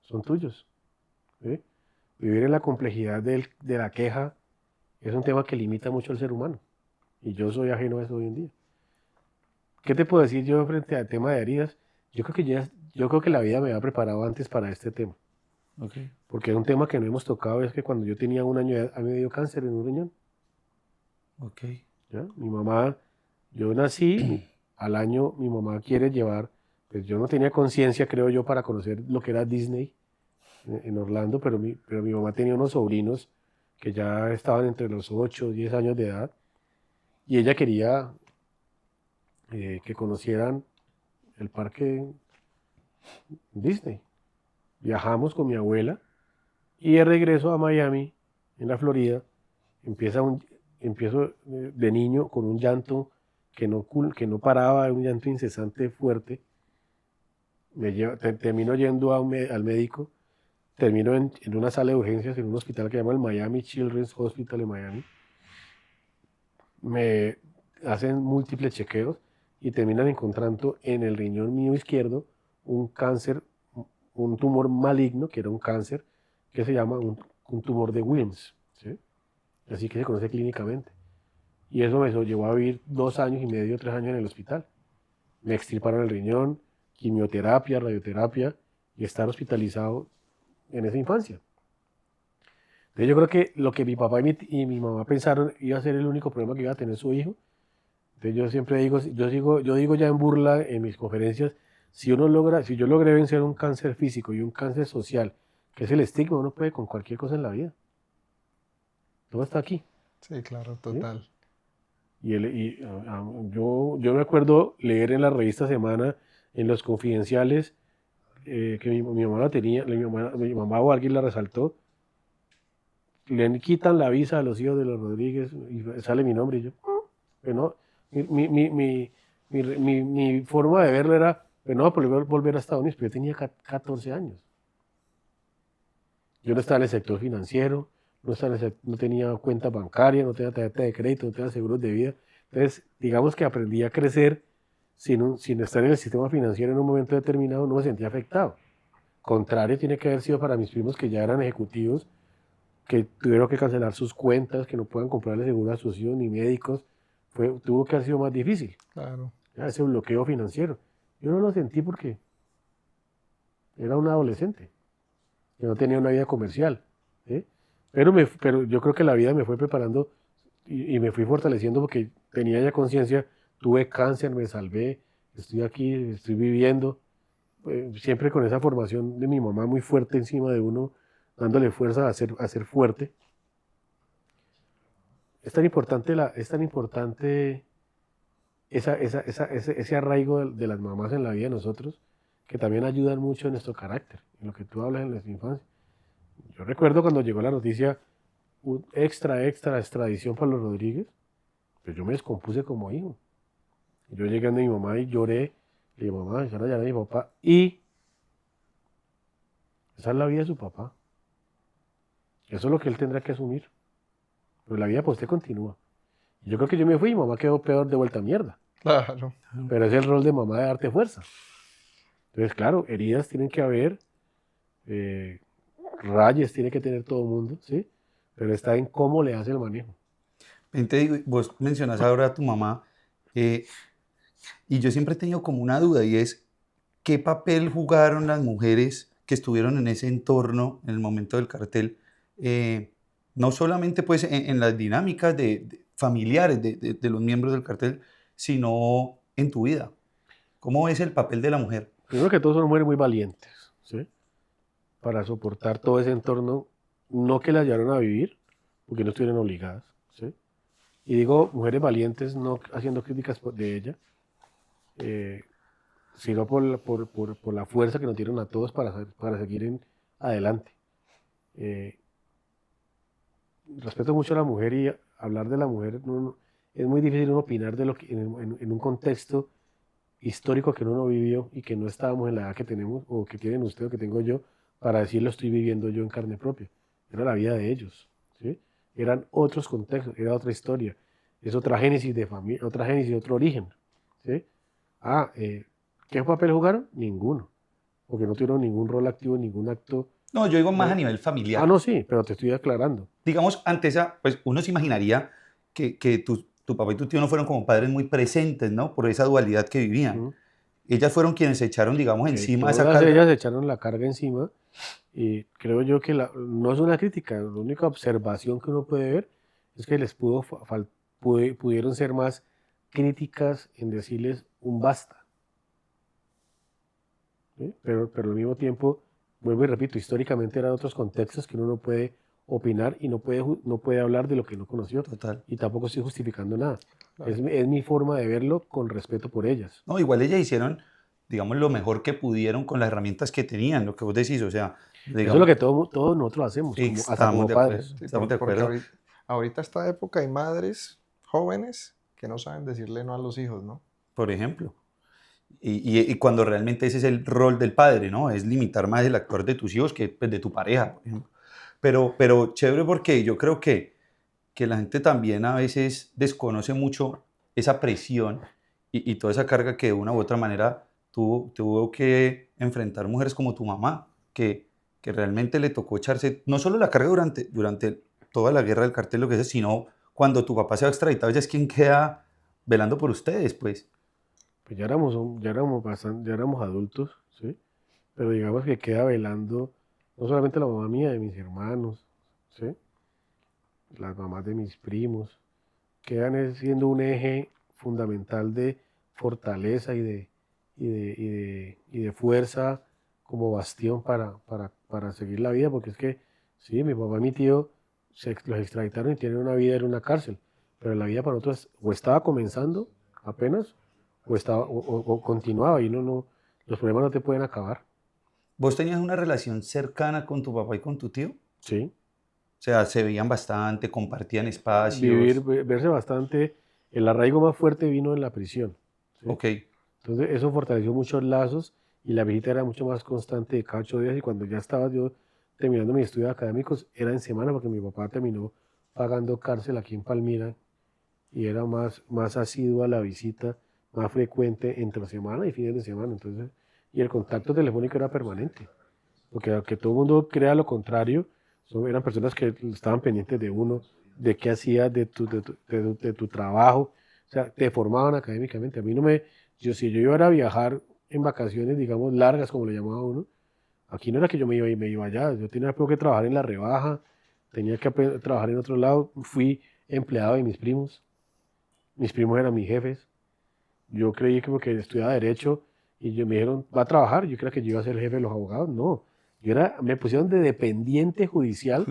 son tuyos, ¿sí? Vivir en la complejidad de la queja es un tema que limita mucho al ser humano, y yo soy ajeno a eso hoy en día. ¿Qué te puedo decir yo frente al tema de heridas? Yo creo que la vida me había preparado antes para este tema, Ok, porque es un tema que no hemos tocado, es que cuando yo tenía un año de edad, a mí me dio cáncer en un riñón, ok. ¿ya? Mi mamá, yo nací, al año mi mamá quiere llevar, pues yo no tenía conciencia, creo yo, para conocer lo que era Disney en Orlando, pero mi mamá tenía unos sobrinos que ya estaban entre los 8 o 10 años de edad, y ella quería que conocieran el parque Disney. Viajamos con mi abuela y de regreso a Miami, en la Florida, empieza un, empiezo de niño con un llanto que no paraba, un llanto incesante fuerte. Termino yendo al médico, termino en una sala de urgencias en un hospital que se llama el Miami Children's Hospital en Miami. Me hacen múltiples chequeos y terminan encontrando en el riñón mío izquierdo un cáncer, un tumor maligno, que era un cáncer, que se llama un tumor de Wilms, ¿sí? Así que se conoce clínicamente. Y eso me llevó a vivir 2 años y medio, 3 años en el hospital. Me extirparon el riñón, quimioterapia, radioterapia y estar hospitalizado en esa infancia. Entonces yo creo que lo que mi papá y mi mamá pensaron iba a ser el único problema que iba a tener su hijo. Entonces yo siempre digo, yo digo ya en burla en mis conferencias, si yo logré vencer un cáncer físico y un cáncer social, que es el estigma, uno puede con cualquier cosa en la vida. Todo está aquí, Sí, claro, ¿sí? total. Yo me acuerdo leer en la revista Semana, en los confidenciales, que mi mamá la tenía, mi mamá o alguien la resaltó, le quitan la visa a los hijos de los Rodríguez y sale mi nombre y yo, pero no, mi forma de verlo era, pero no, por volver a Estados Unidos, pero yo tenía 14 años. Yo no estaba en el sector financiero, no tenía cuenta bancaria, no tenía tarjeta de crédito, no tenía seguros de vida. Entonces, digamos que aprendí a crecer sin estar en el sistema financiero en un momento determinado, no me sentía afectado. Contrario, tiene que haber sido para mis primos que ya eran ejecutivos, que tuvieron que cancelar sus cuentas, que no puedan comprarle seguro a sus hijos ni médicos. Tuvo que haber sido más difícil, Claro. ya, ese bloqueo financiero. Yo no lo sentí porque era un adolescente, que no tenía una vida comercial, ¿sí? Pero yo creo que la vida me fue preparando y me fui fortaleciendo porque tenía ya conciencia, tuve cáncer, me salvé, estoy aquí, estoy viviendo, siempre con esa formación de mi mamá muy fuerte encima de uno, dándole fuerza a ser fuerte. Es tan importante ese arraigo de las mamás en la vida de nosotros, que también ayudan mucho en nuestro carácter, en lo que tú hablas en nuestra infancia. Yo recuerdo cuando llegó la noticia, extra extradición para los Rodríguez, pues yo me descompuse como hijo. Yo llegué a mi mamá y lloré, le dije, mamá, ya no a mi papá, y esa es la vida de su papá. Eso es lo que él tendrá que asumir. pero la vida para usted continúa. Y yo creo que yo me fui y mamá quedó peor de vuelta a mierda. Claro. Pero es el rol de mamá de darte fuerza. Entonces, claro, heridas tienen que haber, eh, rayes tiene que tener todo el mundo, ¿sí? Pero está en cómo le hace el manejo. Ven, te digo, vos mencionas ahora a tu mamá, eh, y yo siempre he tenido como una duda y es, ¿qué papel jugaron las mujeres que estuvieron en ese entorno en el momento del cartel? Eh, no solamente pues en las dinámicas familiares de los miembros del cartel, sino en tu vida. ¿Cómo es el papel de la mujer? Primero que todo son mujeres muy valientes, ¿sí? Para soportar todo ese entorno, no que las llevaron a vivir, porque no estuvieron obligadas, ¿sí? Y digo mujeres valientes no haciendo críticas de ella, eh, sino por la fuerza que nos dieron a todos para seguir adelante. Eh, Respeto mucho a la mujer y hablar de la mujer es muy difícil uno opinar de lo que en un contexto histórico que uno no vivió y que no estábamos en la edad que tenemos o que tienen ustedes o que tengo yo para decir lo estoy viviendo yo en carne propia. Era la vida de ellos, ¿sí? Eran otros contextos, era otra historia, es otra génesis de familia, otra génesis, otro origen, ¿sí? ¿Qué papel jugaron? Ninguno, porque no tuvieron ningún rol activo, ningún acto. No, yo digo más a de- nivel familiar. No, sí, pero te estoy aclarando. Digamos, ante esa, pues uno se imaginaría que tu papá y tu tío no fueron como padres muy presentes, ¿no? Por esa dualidad que vivían. ¿Mm? Ellas fueron quienes se echaron, digamos, encima esa Todas carga. ellas echaron la carga encima y creo yo que no es una crítica, la única observación que uno puede ver es que les pudieron ser más críticas en decirles un basta, ¿sí? Pero al mismo tiempo, vuelvo y repito, históricamente eran otros contextos que uno no puede opinar y no puede hablar de lo que no conoció Total. y tampoco estoy justificando nada. Claro. Es mi forma de verlo con respeto por ellas. No, igual ellas hicieron, digamos, lo mejor que pudieron con las herramientas que tenían, lo que vos decís, o sea, Eso es digamos, lo que todos nosotros hacemos, hasta estamos como de acuerdo, padres. Sí, estamos de porque acuerdo. ahorita esta época hay madres jóvenes que no saben decirle no a los hijos, ¿no? Por ejemplo. Y cuando realmente ese es el rol del padre, ¿no? Es limitar más el actuar de tus hijos que pues, de tu pareja, por ejemplo. Pero chévere porque yo creo que la gente también a veces desconoce mucho esa presión y toda esa carga que de una u otra manera tuvo que enfrentar mujeres como tu mamá, que realmente le tocó echarse no solo la carga durante toda la guerra del cartel, lo que sea, sino cuando tu papá se va extraditado, ella es quien queda velando por ustedes, pues. Pues ya éramos adultos, ¿sí? Pero digamos que queda velando no solamente la mamá mía, de mis hermanos, ¿sí? Las mamás de mis primos, quedan siendo un eje fundamental de fortaleza y de fuerza como bastión para seguir la vida, porque es que, sí, mi papá y mi tío los extraditaron y tienen una vida en una cárcel, pero la vida para nosotros o estaba comenzando apenas o continuaba y los problemas no te pueden acabar, ¿Vos tenías una relación cercana con tu papá y con tu tío? ¿sí? O sea, se veían bastante, compartían espacios. Verse bastante, el arraigo más fuerte vino en la prisión, ¿sí? Ok, Entonces eso fortaleció muchos lazos y la visita era mucho más constante de cada 8 días y cuando ya estaba yo terminando mis estudios académicos era en semana porque mi papá terminó pagando cárcel aquí en Palmira y era más asidua la visita, más frecuente entre semana y fines de semana. Entonces, y el contacto telefónico era permanente, porque aunque todo el mundo crea lo contrario, eran personas que estaban pendientes de uno, de qué hacías, de tu trabajo, o sea, te formaban académicamente. A mí no me, si yo iba a viajar en vacaciones, digamos, largas, como le llamaba uno, aquí no era que yo me iba y me iba allá, yo tenía que trabajar en la rebaja, tenía que trabajar en otro lado, fui empleado de mis primos eran mis jefes, yo creí que porque estudiaba Derecho y me dijeron, va a trabajar, yo creía que yo iba a ser el jefe de los abogados, no, me pusieron de dependiente judicial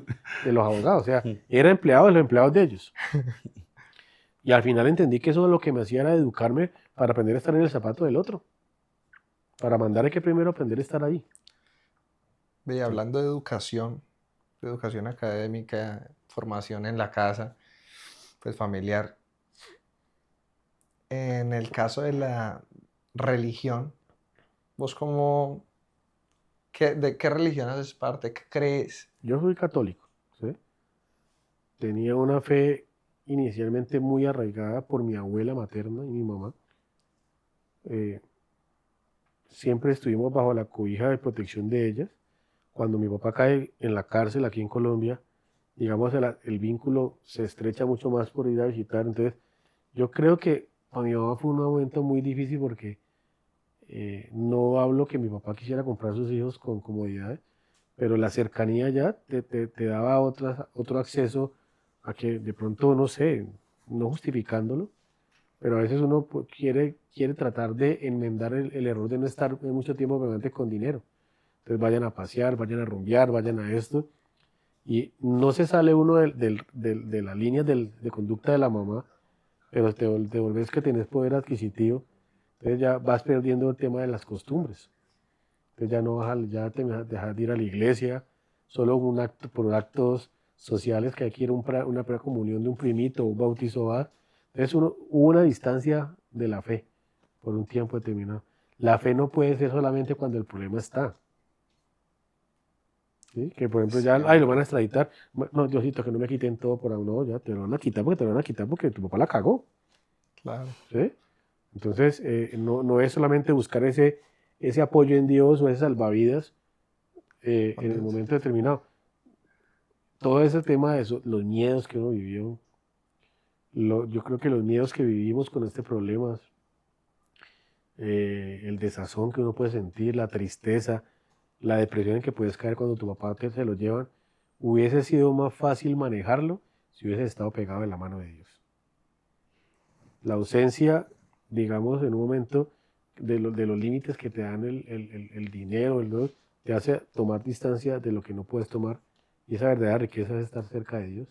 de los abogados, o sea, era empleado de los empleados de ellos. Y al final entendí que eso lo que me hacía era educarme para aprender a estar en el zapato del otro. Para mandar hay que primero aprender a estar ahí. Ve, hablando de educación académica, formación en la casa, pues familiar. En el caso de la religión, ¿vos de qué religión haces parte? ¿Qué crees? Yo soy católico, ¿sí? tenía una fe inicialmente muy arraigada por mi abuela materna y mi mamá. Eh, Siempre estuvimos bajo la cobija de protección de ellas. Cuando mi papá cae en la cárcel aquí en Colombia, digamos, el vínculo se estrecha mucho más por ir a visitar. Entonces, yo creo que para mi mamá fue un momento muy difícil porque no hablo que mi papá quisiera comprar sus hijos con comodidades, pero la cercanía ya te daba otro acceso a que de pronto, no sé, no justificándolo, pero a veces uno quiere tratar de enmendar el error de no estar mucho tiempo permanente con dinero. Entonces vayan a pasear, vayan a rumbear, vayan a esto, y no se sale uno de la línea de conducta de la mamá, pero te volvés que tenés poder adquisitivo, entonces ya vas perdiendo el tema de las costumbres. Entonces ya no ya te dejas de ir a la iglesia, solo por actos sociales que hay que ir a una precomunión de un primito o un bautizo va. Entonces hubo una distancia de la fe por un tiempo determinado. La fe no puede ser solamente cuando el problema está. ¿Sí? Que por ejemplo ya, ay, lo van a extraditar. No, Diosito, que no me quiten todo por ahora. No, ya te lo van a quitar porque te lo van a quitar porque tu papá la cagó. Claro. ¿Sí? Entonces, no es solamente buscar ese apoyo en Dios o ese salvavidas en el momento determinado. Todo ese tema de los miedos que uno vivió, yo creo que los miedos que vivimos con este problema, el desazón que uno puede sentir, la tristeza, la depresión en que puedes caer cuando tu papá se lo llevan, hubiese sido más fácil manejarlo si hubiese estado pegado en la mano de Dios. La ausencia, digamos, en un momento de los límites que te dan el dinero, te hace tomar distancia de lo que no puedes tomar, y esa verdadera riqueza es estar cerca de Dios.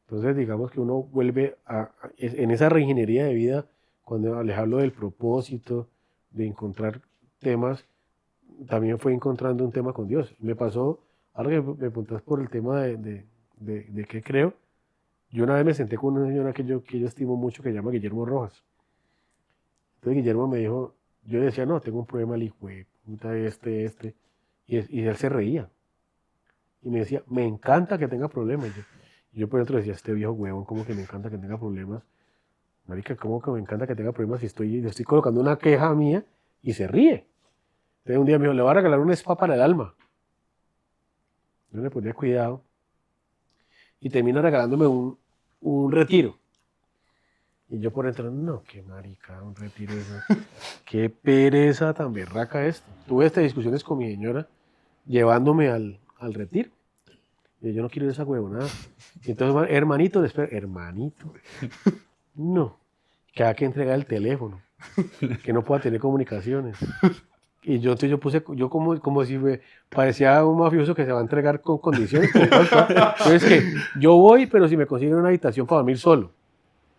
Entonces, digamos que uno vuelve en esa reingeniería de vida, cuando les hablo del propósito, de encontrar temas, también fue encontrando un tema con Dios. Me pasó, ahora que me preguntas por el tema de qué creo, yo una vez me senté con una señora que yo estimo mucho que se llama Guillermo Rojas. Entonces Guillermo me dijo, yo le decía, no, tengo un problema, el hijo de puta, y él se reía. Y me decía, me encanta que tenga problemas. Y yo por dentro decía, este viejo huevón, ¿cómo que me encanta que tenga problemas? Marica, ¿cómo que me encanta que tenga problemas si le estoy colocando una queja mía y se ríe? Entonces un día me dijo, le voy a regalar un spa para el alma. Yo le ponía cuidado y termina regalándome un retiro. Y yo por dentro, no, qué marica, un retiro eso. Qué pereza tan berraca esto. Tuve estas discusiones con mi señora llevándome al retiro. Y yo no quiero esa huevonada. Y entonces, hermanito, hermanito, no, que hay que entregar el teléfono, que no pueda tener comunicaciones. Y entonces yo como si parecía un mafioso que se va a entregar con condiciones. Entonces que yo voy, pero si me consiguen una habitación para dormir solo,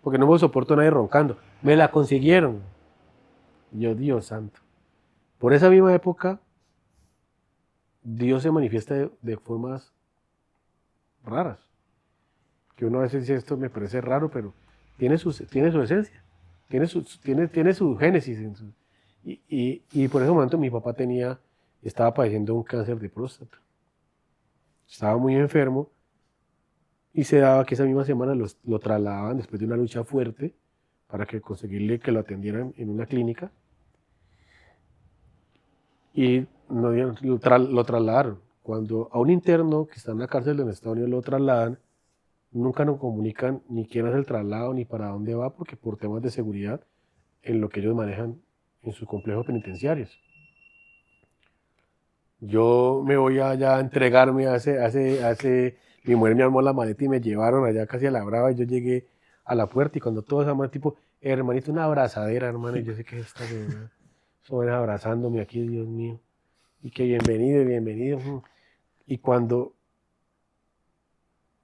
porque no me soporto a nadie roncando. Me la consiguieron. Y yo, Dios santo. Por esa misma época, Dios se manifiesta de formas raras. Que uno a veces dice, esto me parece raro, pero tiene su esencia, tiene su génesis. Y por ese momento mi papá estaba padeciendo un cáncer de próstata. Estaba muy enfermo y se daba que esa misma semana lo trasladaban después de una lucha fuerte para conseguirle que lo atendieran en una clínica. Y lo trasladaron. Cuando a un interno que está en la cárcel en Estados Unidos lo trasladan, nunca nos comunican ni quién hace el traslado ni para dónde va, porque por temas de seguridad en lo que ellos manejan en sus complejos penitenciarios. Yo me voy allá a entregarme mi mujer me armó la maleta y me llevaron allá casi a la brava, y yo llegué a la puerta y cuando todos estaban tipo, hermanito, una abrazadera, hermano, y yo sé que es esta verdad, son abrazándome aquí, Dios mío, y que bienvenido. Y cuando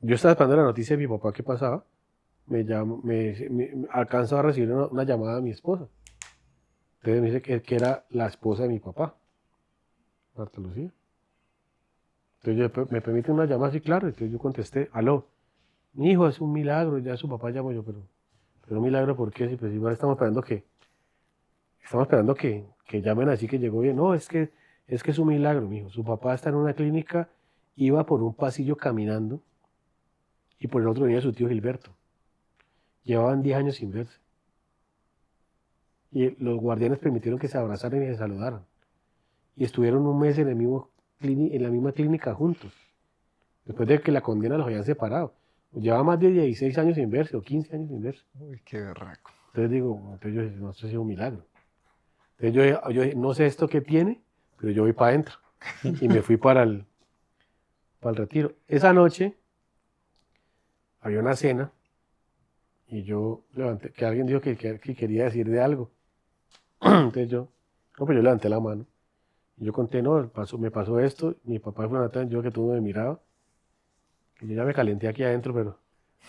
yo estaba esperando la noticia de mi papá que pasaba, me alcanzó a recibir una llamada de mi esposa. Entonces me dice que era la esposa de mi papá, Marta Lucía. Entonces me permite una llamada así, claro. Entonces yo contesté, aló, mi hijo, es un milagro, ya su papá llamó yo, pero un milagro, ¿por qué? Si pues igual estamos esperando que llamen así que llegó bien. No, es que es un milagro, mi hijo. Su papá está en una clínica, iba por un pasillo caminando y por el otro venía su tío Gilberto. Llevaban 10 años sin verse. Y los guardianes permitieron que se abrazaran y se saludaran. Y estuvieron un mes en la misma clínica juntos. Después de que la condena los habían separado. Llevaba más de 16 años sin verse, o 15 años sin verse. Uy, qué berraco. Entonces yo dije, no, esto ha sido un milagro. Entonces yo dije, no sé esto qué tiene, pero yo voy para adentro. Y me fui para el retiro. Esa noche había una cena y yo levanté, que alguien dijo que quería decir de algo. Entonces yo levanté la mano. Y yo conté, no, me pasó esto, mi papá fue Natán, yo que tú no me miraba. Que yo ya me calenté aquí adentro, pero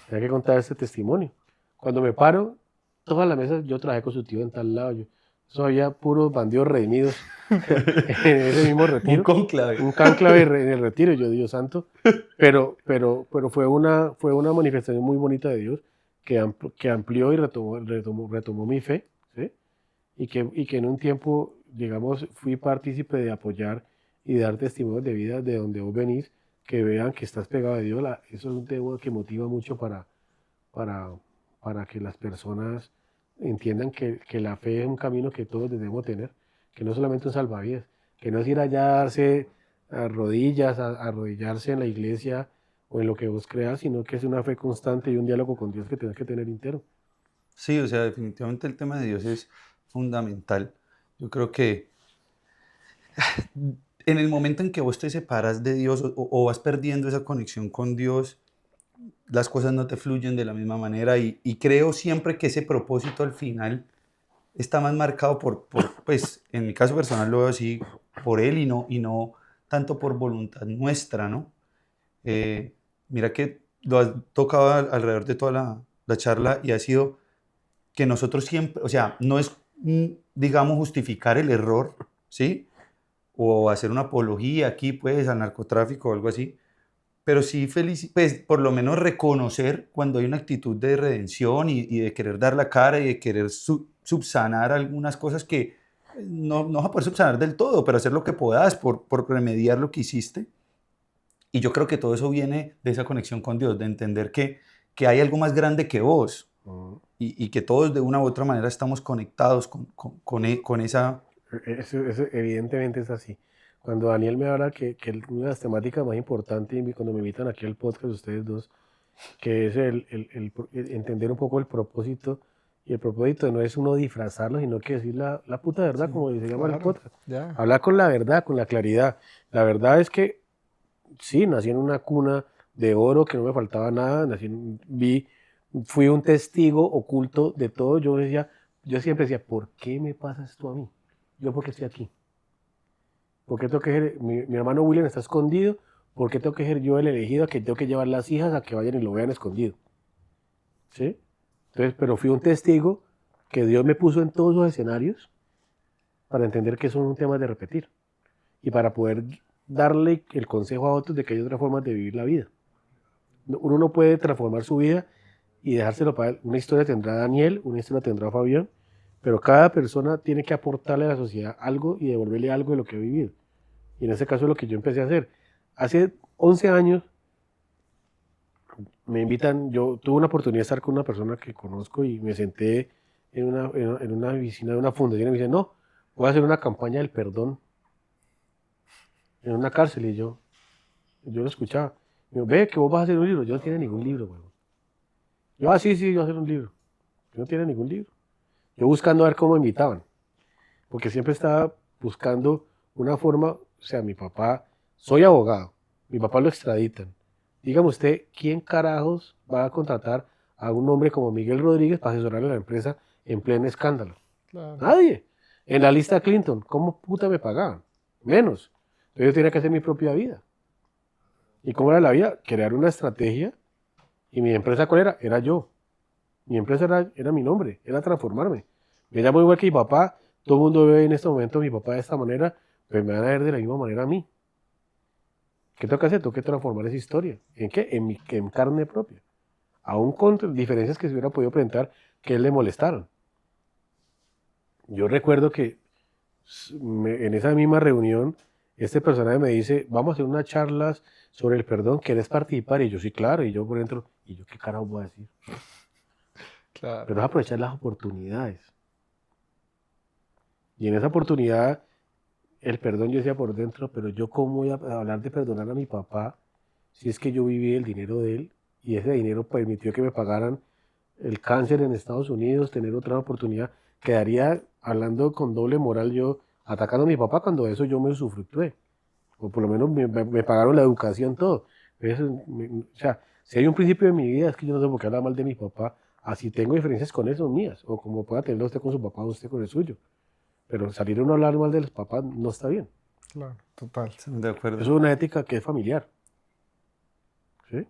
tenía que contar este testimonio. Cuando me paro, toda la mesa, yo trabajé con su tío en tal lado. Eso había puros bandidos redimidos en ese mismo retiro. Un conclave. Un conclave en el retiro, yo Dios santo. Pero fue una manifestación muy bonita de Dios que amplió y retomó mi fe, ¿sí? Y que en un tiempo, digamos, fui partícipe de apoyar y dar testimonios de vida de donde vos venís, que vean que estás pegado a Dios. Eso es un tema que motiva mucho para que las personas entiendan que la fe es un camino que todos debemos tener, que no es solamente un salvavidas, que no es ir allá a darse a rodillas, a arrodillarse en la iglesia o en lo que vos creas, sino que es una fe constante y un diálogo con Dios que tenés que tener interno. Sí, o sea, definitivamente el tema de Dios es fundamental. Yo creo que en el momento en que vos te separas de Dios o vas perdiendo esa conexión con Dios, las cosas no te fluyen de la misma manera y creo siempre que ese propósito al final está más marcado pues en mi caso personal lo veo así, por Él y no tanto por voluntad nuestra, ¿no? Mira que lo has tocado alrededor de toda la charla y ha sido que nosotros siempre, o sea, no es, digamos, justificar el error, ¿sí? O hacer una apología aquí, pues, al narcotráfico o algo así, pero sí pues, por lo menos reconocer cuando hay una actitud de redención y de querer dar la cara y de querer subsanar algunas cosas que no vas a poder subsanar del todo, pero hacer lo que puedas por remediar lo que hiciste. Y yo creo que todo eso viene de esa conexión con Dios, de entender que hay algo más grande que vos y que todos de una u otra manera estamos conectados con esa... Eso evidentemente es así. Cuando Daniel me habla que una de las temáticas más importantes, y cuando me invitan aquí al podcast ustedes dos, que es el entender un poco el propósito, y el propósito no es uno disfrazarlo, sino que decir la puta verdad, Sí, como se llama el claro, podcast. ya. Hablar con la verdad, con la claridad. La verdad es que sí, nací en una cuna de oro, que no me faltaba nada, fui un testigo oculto de todo. Yo siempre decía, ¿por qué me pasa esto a mí? ¿Yo por qué estoy aquí? ¿Por qué tengo que ser, mi hermano William está escondido? ¿Por qué tengo que ser yo el elegido, a que tengo que llevar las hijas a que vayan y lo vean escondido? ¿Sí? Entonces, pero fui un testigo que Dios me puso en todos los escenarios para entender que son un tema de repetir y para poder darle el consejo a otros de que hay otras formas de vivir la vida. Uno no puede transformar su vida y dejárselo para él. Una historia tendrá Daniel, una historia tendrá Fabián, pero cada persona tiene que aportarle a la sociedad algo y devolverle algo de lo que ha vivido. Y en ese caso es lo que yo empecé a hacer. Hace 11 años me invitan, yo tuve una oportunidad de estar con una persona que conozco y me senté en una oficina de una fundación y me dicen, no, voy a hacer una campaña del perdón en una cárcel. Y yo lo escuchaba. Me dijo, ve que vos vas a hacer un libro. Yo no tiene ningún libro, güey. Yo, sí, yo voy a hacer un libro. Yo no tiene ningún libro. Yo buscando a ver cómo me invitaban. Porque siempre estaba buscando una forma, o sea, mi papá, soy abogado, mi papá lo extraditan. Dígame usted, ¿quién carajos va a contratar a un hombre como Miguel Rodríguez para asesorarle a la empresa en pleno escándalo? Claro. Nadie. En la lista Clinton, ¿cómo puta me pagaban? Menos. Entonces yo tenía que hacer mi propia vida. ¿Y cómo era la vida? Crear una estrategia. ¿Y mi empresa cuál era? Era yo. Mi empresa era mi nombre, era transformarme. Me llamo igual que mi papá. Todo el mundo ve en este momento a mi papá de esta manera, pues me van a ver de la misma manera a mí. ¿Qué tengo que hacer? Tengo que transformar esa historia. ¿En qué? En carne propia. Aún con diferencias que se hubiera podido presentar que él le molestaron. Yo recuerdo que en esa misma reunión, este personaje me dice, vamos a hacer unas charlas sobre el perdón, ¿querés participar? Y yo, sí, claro, y yo por dentro, ¿Y yo qué carajo voy a decir? Claro. Pero es aprovechar las oportunidades. Y en esa oportunidad, el perdón yo decía por dentro, pero yo cómo voy a hablar de perdonar a mi papá si es que yo viví el dinero de él y ese dinero permitió que me pagaran el cáncer en Estados Unidos, tener otra oportunidad. Quedaría hablando con doble moral yo, atacando a mi papá cuando eso yo me usufructué. O por lo menos me pagaron la educación, todo. O sea, si hay un principio de mi vida es que yo no tengo por qué hablar mal de mi papá, así tengo diferencias con él, son mías, o como pueda tenerlo usted con su papá, usted con el suyo. Pero salir uno a hablar mal de los papás no está bien. Claro, total. Estamos de acuerdo. Eso es una ética que es familiar. ¿Sí? Entonces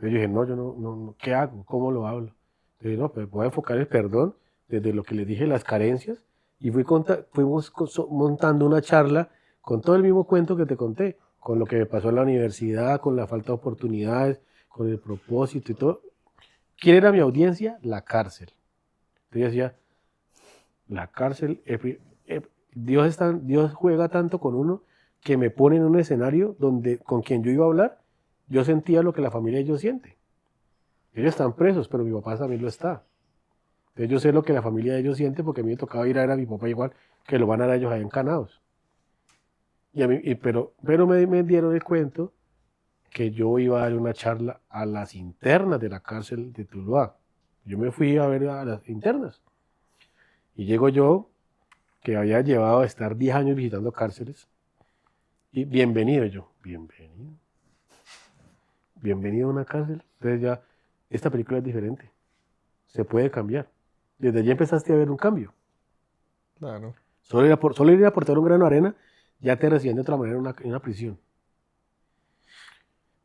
yo dije, no, yo no, ¿qué hago? ¿Cómo lo hablo? Entonces, no, pues voy a enfocar el perdón desde lo que les dije, las carencias, y fuimos montando una charla con todo el mismo cuento que te conté, con lo que me pasó en la universidad, con la falta de oportunidades, con el propósito y todo. ¿Quién era mi audiencia? La cárcel. Entonces yo decía, la cárcel, Dios juega tanto con uno que me pone en un escenario donde con quien yo iba a hablar, yo sentía lo que la familia de ellos siente. Ellos están presos, pero mi papá también lo está. Entonces yo sé lo que la familia de ellos siente porque a mí me tocaba ir a ver a mi papá igual que lo van a dar ellos ahí encanados. Pero me dieron el cuento que yo iba a dar una charla a las internas de la cárcel de Tuluá. Yo me fui a ver a las internas. Y llego yo, que había llevado a estar 10 años visitando cárceles, y bienvenido yo, bienvenido. Bienvenido a una cárcel. Entonces ya, esta película es diferente. Se puede cambiar. Desde allí empezaste a ver un cambio. Claro. Solo ir a aportar un grano de arena, ya te reciben de otra manera en una prisión.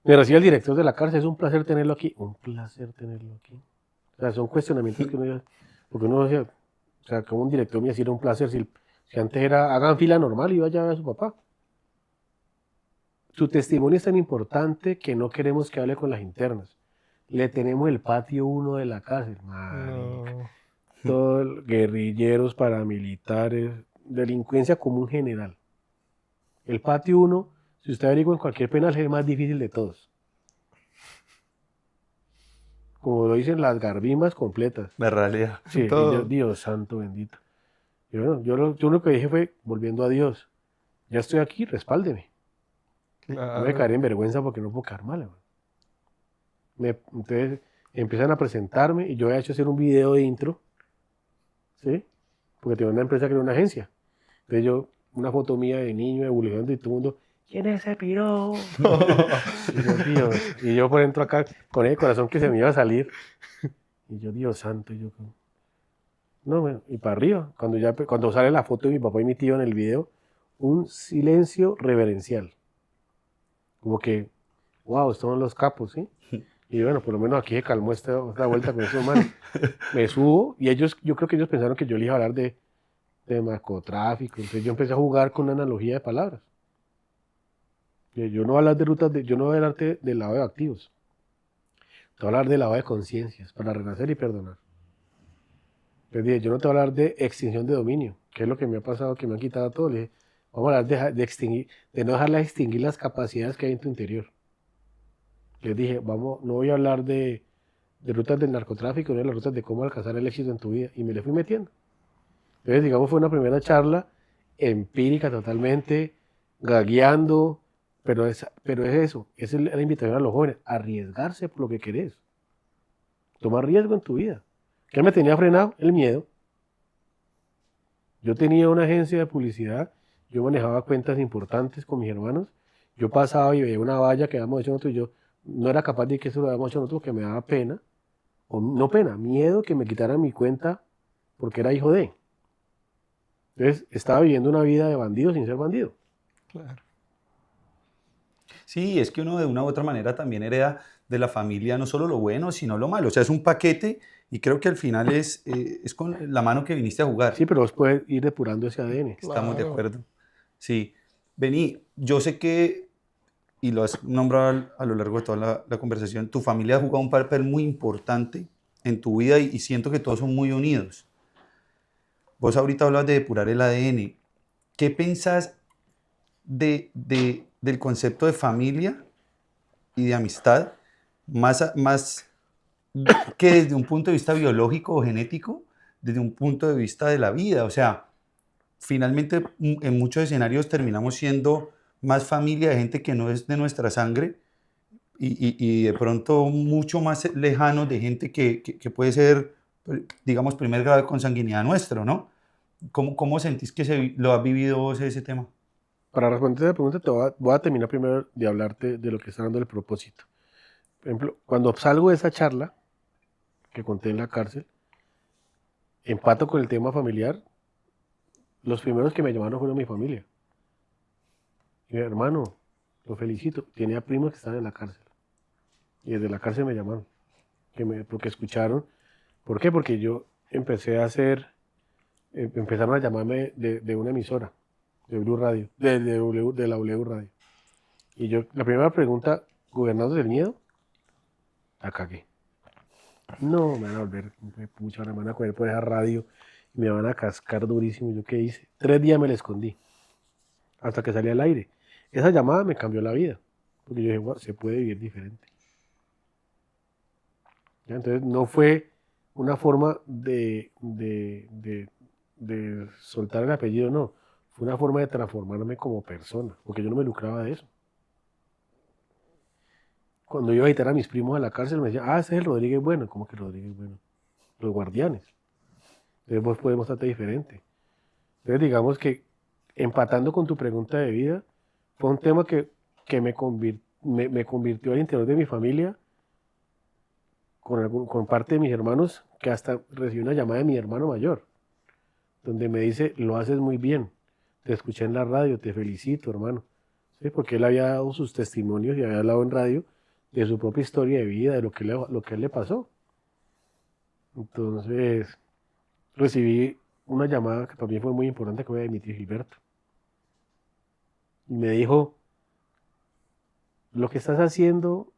Me recibe el director de la cárcel, es un placer tenerlo aquí. Un placer tenerlo aquí. O sea, son cuestionamientos que uno ya, porque uno decía, o sea, como un director me decía, era un placer, si antes era, hagan fila normal y vaya a ver a su papá. Su testimonio es tan importante que no queremos que hable con las internas. Le tenemos el patio 1 de la cárcel, marica. No. Todos guerrilleros, paramilitares, delincuencia común general. El patio 1, si usted averigua en cualquier penal, es el más difícil de todos. Como lo dicen las garbimbas completas. La realidad. Sí, y Todo. yo, Dios santo bendito. Y bueno, yo lo que dije fue, volviendo a Dios, ya estoy aquí, respáldeme. No me Claro. caeré en vergüenza porque no puedo quedar mal. Entonces empiezan a presentarme y yo he hecho hacer un video de intro, ¿sí? Porque tengo una empresa que era una agencia. Entonces yo, una foto mía de niño evolucionando y todo el mundo, ¿quién es ese piro? Y yo, Dios, y yo por dentro acá con el corazón que se me iba a salir. Y yo, Dios santo, y yo, no, bueno, y para arriba. Cuando sale la foto de mi papá y mi tío en el video, un silencio reverencial. Como que, wow, estos son los capos, ¿sí? Y bueno, por lo menos aquí se calmó esta vuelta con esos manes. Me subo y yo creo que ellos pensaron que yo les iba a hablar de narcotráfico. Entonces yo empecé a jugar con una analogía de palabras. Yo no voy a hablar de yo no voy a hablar del lavado de activos. Te voy a hablar de lavado de conciencias para renacer y perdonar. Les dije, yo no te voy a hablar de extinción de dominio, que es lo que me ha pasado, que me han quitado todo. Le dije, vamos a hablar de no dejarla extinguir las capacidades que hay en tu interior. Les dije, no voy a hablar de rutas del narcotráfico, no de las rutas de cómo alcanzar el éxito en tu vida. Y me le fui metiendo. Entonces, digamos, fue una primera charla empírica totalmente, gagueando, pero es eso, es la invitación a los jóvenes, a arriesgarse por lo que querés. Tomar riesgo en tu vida. ¿Qué me tenía frenado? El miedo. Yo tenía una agencia de publicidad, yo manejaba cuentas importantes con mis hermanos, yo pasaba y veía una valla que habíamos hecho nosotros y yo no era capaz de que eso lo habíamos hecho nosotros, que me daba pena, o no pena, miedo que me quitaran mi cuenta porque era hijo de. Entonces estaba viviendo una vida de bandido sin ser bandido. Claro. Sí, es que uno de una u otra manera también hereda de la familia no solo lo bueno, sino lo malo. O sea, es un paquete y creo que al final es con la mano que viniste a jugar. Sí, pero vos puedes ir depurando ese ADN. Estamos de Claro. acuerdo. Sí. Vení, yo sé que, y lo has nombrado a lo largo de toda la conversación, tu familia ha jugado un papel muy importante en tu vida y siento que todos son muy unidos. Vos ahorita hablas de depurar el ADN. ¿Qué pensás del concepto de familia y de amistad más que desde un punto de vista biológico o genético, desde un punto de vista de la vida. O sea, finalmente en muchos escenarios terminamos siendo más familia de gente que no es de nuestra sangre y de pronto mucho más lejanos de gente que puede ser, digamos, primer grado de consanguinidad nuestro, ¿no? ¿Cómo sentís que lo has vivido vos ese tema? Para responder esa pregunta, voy a terminar primero de hablarte de lo que está dando el propósito. Por ejemplo, cuando salgo de esa charla que conté en la cárcel, empato con el tema familiar, los primeros que me llamaron fueron mi familia. Y mi hermano, lo felicito, tenía primos que estaban en la cárcel. Y desde la cárcel me llamaron, porque escucharon. ¿Por qué? Porque yo empecé a hacer, empezaron a llamarme de una emisora, de Blue Radio, de la W Radio. Y yo, la primera pregunta, ¿gobernados del miedo? La cagué. No, me van a volver, pucha, me van a coger por esa radio y me van a cascar durísimo. ¿Yo qué hice? 3 días me la escondí, hasta que salí al aire. Esa llamada me cambió la vida, porque yo dije, "Wow, se puede vivir diferente". ¿Ya? Entonces no fue una forma de soltar el apellido, no. Fue una forma de transformarme como persona, porque yo no me lucraba de eso. Cuando yo iba a visitar a mis primos a la cárcel, me decían, ese es el Rodríguez Bueno. ¿Cómo que Rodríguez Bueno? Los guardianes. Entonces vos podés mostrarte diferente. Entonces digamos que empatando con tu pregunta de vida, fue un tema que me convirtió al interior de mi familia, con parte de mis hermanos, que hasta recibí una llamada de mi hermano mayor, donde me dice, lo haces muy bien, te escuché en la radio, te felicito, hermano. ¿Sí? Porque él había dado sus testimonios y había hablado en radio de su propia historia de vida, de lo que a él le pasó. Entonces, recibí una llamada que también fue muy importante, que fue de mi tío Gilberto. Y me dijo, lo que estás haciendo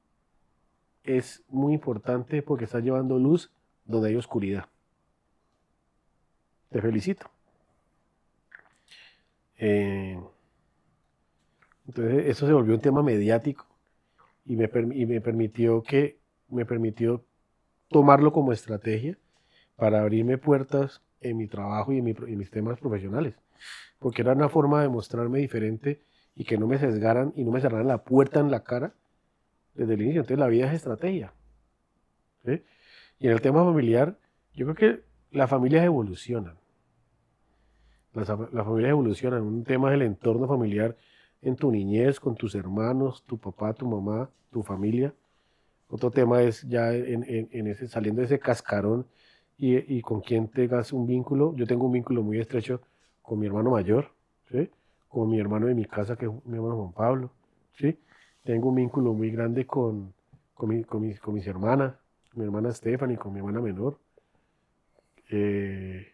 es muy importante porque estás llevando luz donde hay oscuridad. Te felicito. Entonces, eso se volvió un tema mediático y me permitió tomarlo como estrategia para abrirme puertas en mi trabajo y en mis temas profesionales, porque era una forma de mostrarme diferente y que no me sesgaran y no me cerraran la puerta en la cara desde el inicio. Entonces la vida es estrategia, ¿sí? Y en el tema familiar, yo creo que las familias evolucionan. Las familias evolucionan. Un tema es el entorno familiar en tu niñez, con tus hermanos, tu papá, tu mamá, tu familia. Otro tema es ya saliendo de ese cascarón y con quién tengas un vínculo. Yo tengo un vínculo muy estrecho con mi hermano mayor, ¿sí? Con mi hermano de mi casa, que es mi hermano Juan Pablo, ¿sí? Tengo un vínculo muy grande con mis hermanas, mi hermana Stephanie, con mi hermana menor. Eh,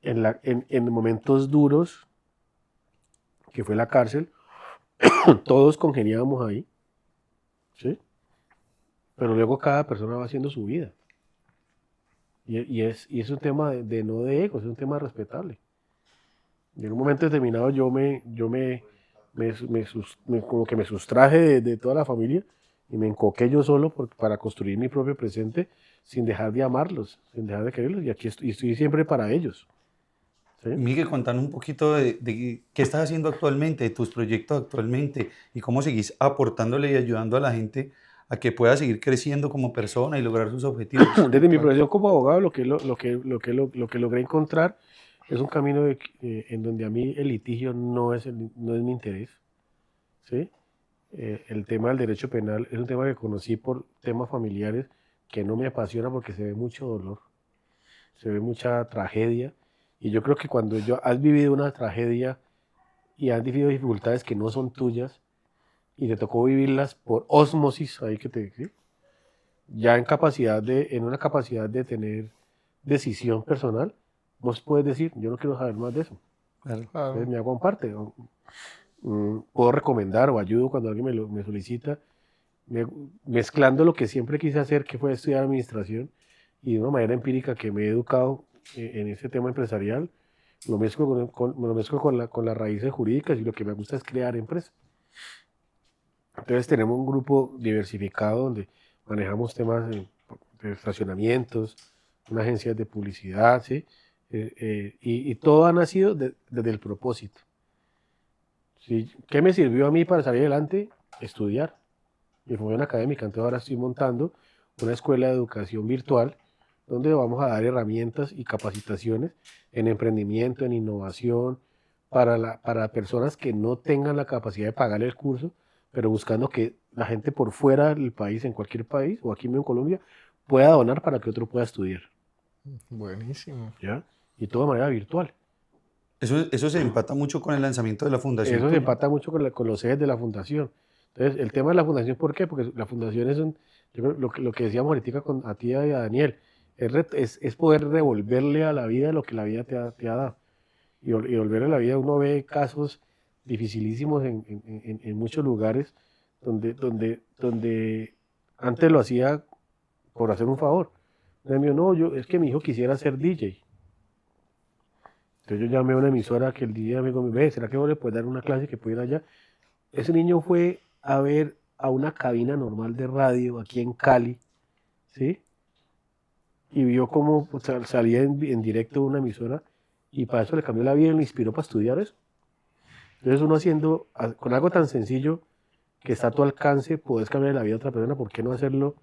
en momentos duros, que fue la cárcel, todos congeniábamos ahí, ¿sí? Pero luego cada persona va haciendo su vida. Y es un tema no de ego, es un tema respetable. Y en un momento determinado como que me sustraje de toda la familia y me encoqué yo solo para construir mi propio presente sin dejar de amarlos, sin dejar de quererlos. Y aquí estoy siempre para ellos. ¿Sí? Miguel, contanos un poquito de qué estás haciendo actualmente, de tus proyectos actualmente y cómo seguís aportándole y ayudando a la gente a que pueda seguir creciendo como persona y lograr sus objetivos. Desde mi profesión como abogado, lo que logré encontrar es un camino en donde a mí el litigio no es mi interés. ¿Sí? El tema del derecho penal es un tema que conocí por temas familiares que no me apasiona porque se ve mucho dolor, se ve mucha tragedia. Y yo creo que cuando has vivido una tragedia y has vivido dificultades que no son tuyas y te tocó vivirlas por ósmosis, ahí que ¿sí? Ya en una capacidad de tener decisión personal, vos puedes decir, yo no quiero saber más de eso. Claro. Entonces me hago en parte. Puedo recomendar o ayudo cuando alguien me solicita, mezclando lo que siempre quise hacer, que fue estudiar administración, y de una manera empírica que me he educado en ese tema empresarial, lo mezclo con las raíces jurídicas y lo que me gusta es crear empresas. Entonces tenemos un grupo diversificado donde manejamos temas de estacionamientos, unas agencias de publicidad, ¿sí? Y todo ha nacido desde el propósito. ¿Sí? ¿Qué me sirvió a mí para salir adelante? Estudiar. Mi formación académica, entonces ahora estoy montando una escuela de educación virtual donde vamos a dar herramientas y capacitaciones en emprendimiento, en innovación, para personas que no tengan la capacidad de pagar el curso, pero buscando que la gente por fuera del país, en cualquier país, o aquí mismo en Colombia, pueda donar para que otro pueda estudiar, Buenísimo. ¿ya? Y todo de manera virtual. Eso se empata mucho con el lanzamiento de la fundación Eso se tuya. empata mucho con los ejes de la fundación. Entonces, el tema de la fundación, ¿por qué? Porque la fundación es yo creo, lo que decíamos ahorita a ti y a Daniel, es poder devolverle a la vida lo que la vida te ha dado. Y volverle a la vida, uno ve casos dificilísimos en muchos lugares donde antes lo hacía por hacer un favor. Un amigo, no, es que mi hijo quisiera ser DJ. Entonces yo llamé a una emisora que el día me dijo, ve, ¿será que vos le puedes dar una clase que pudiera allá? Ese niño fue a ver a una cabina normal de radio aquí en Cali, ¿sí? Y vio cómo salía en directo una emisora y para eso le cambió la vida y le inspiró para estudiar eso. Entonces uno haciendo, con algo tan sencillo que está a tu alcance, puedes cambiar la vida de otra persona, ¿por qué no hacerlo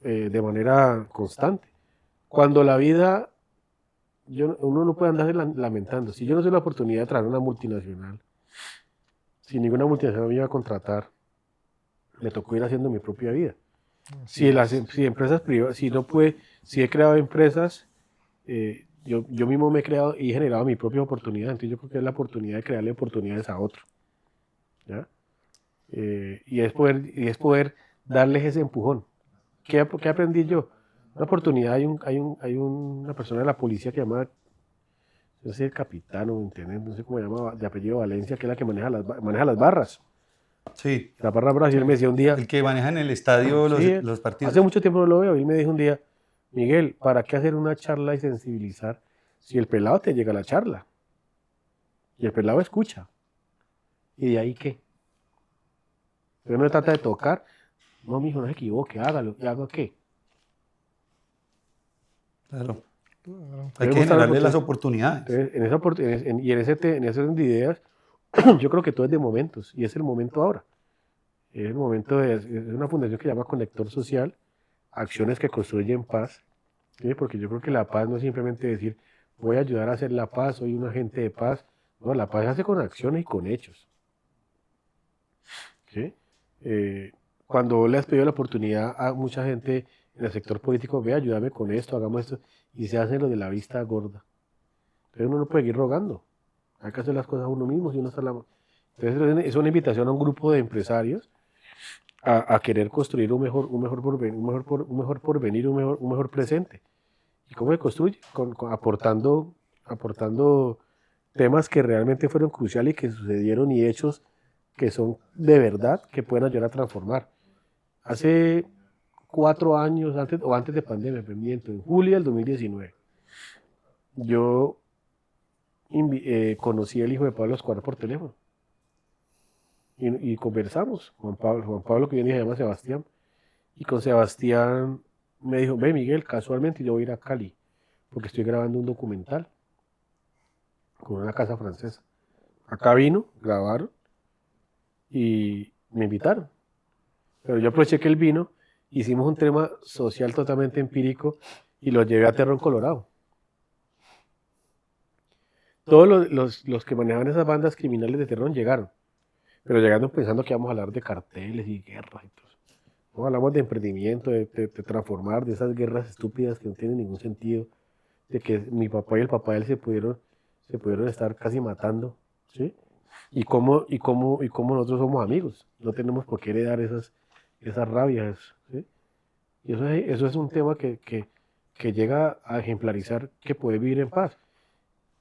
de manera constante? Cuando la vida, uno no puede andar lamentando. Si yo no tuve la oportunidad de traer una multinacional, si ninguna multinacional me iba a contratar, me tocó ir haciendo mi propia vida. Si empresas privadas, si he creado empresas, yo mismo me he creado y he generado mi propia oportunidad. Entonces yo creo que es la oportunidad de crearle oportunidades a otros, ¿ya? Y es poder darles ese empujón. ¿Qué aprendí yo? Una oportunidad, hay una persona de la policía que llama, no sé, el capitán o intendente, no sé cómo se llama, de apellido Valencia, que es la que maneja las barras. Sí. La barra Brasil me decía un día, El que maneja en el estadio sí, los partidos. hace mucho tiempo no lo veo, y él me dijo un día, Miguel, ¿para qué hacer una charla y sensibilizar si el pelado te llega a la charla? Y el pelado escucha. ¿Y de ahí qué? Pero no se trata de tocar. No, mijo, no se equivoque, hágalo. ¿Y hago qué? Claro. Claro. Hay que generarle las oportunidades. Entonces, en ese orden de ideas, yo creo que todo es de momentos, y es el momento ahora. Es el momento es una fundación que se llama Conector Social, acciones que construyen paz, ¿sí? Porque yo creo que la paz no es simplemente decir, voy a ayudar a hacer la paz, soy un agente de paz. No, la paz se hace con acciones y con hechos, ¿sí? Cuando le has pedido la oportunidad a mucha gente en el sector político, ve, ayúdame con esto, hagamos esto, y se hacen lo de la vista gorda. Entonces uno no puede ir rogando, hay que hacer las cosas uno mismo. Si uno está Entonces es una invitación a un grupo de empresarios a querer construir un mejor porvenir, un mejor porvenir, un mejor presente. ¿Y cómo se construye? Aportando temas que realmente fueron cruciales y que sucedieron y hechos que son de verdad, que pueden ayudar a transformar. Hace 4 años, antes de pandemia, me miento, en julio del 2019, yo conocí al hijo de Pablo Escobar por teléfono y conversamos. Juan Pablo, que yo dije, se llama Sebastián, y con Sebastián me dijo, ve Miguel, casualmente yo voy a ir a Cali, porque estoy grabando un documental con una casa francesa. Acá vino, grabaron y me invitaron. Pero yo aproveché que él vino, hicimos un tema social totalmente empírico y lo llevé a Terrón, Colorado. Todos los que manejaban esas bandas criminales de Terrón llegaron, pero llegando pensando que íbamos a hablar de carteles y guerras y todo eso. No, hablamos de emprendimiento, de transformar, de esas guerras estúpidas que no tienen ningún sentido, de que mi papá y el papá de él se pudieron estar casi matando, ¿sí? Y cómo nosotros somos amigos, no tenemos por qué heredar esas rabias, ¿sí? Y eso es un tema que llega a ejemplarizar que puede vivir en paz.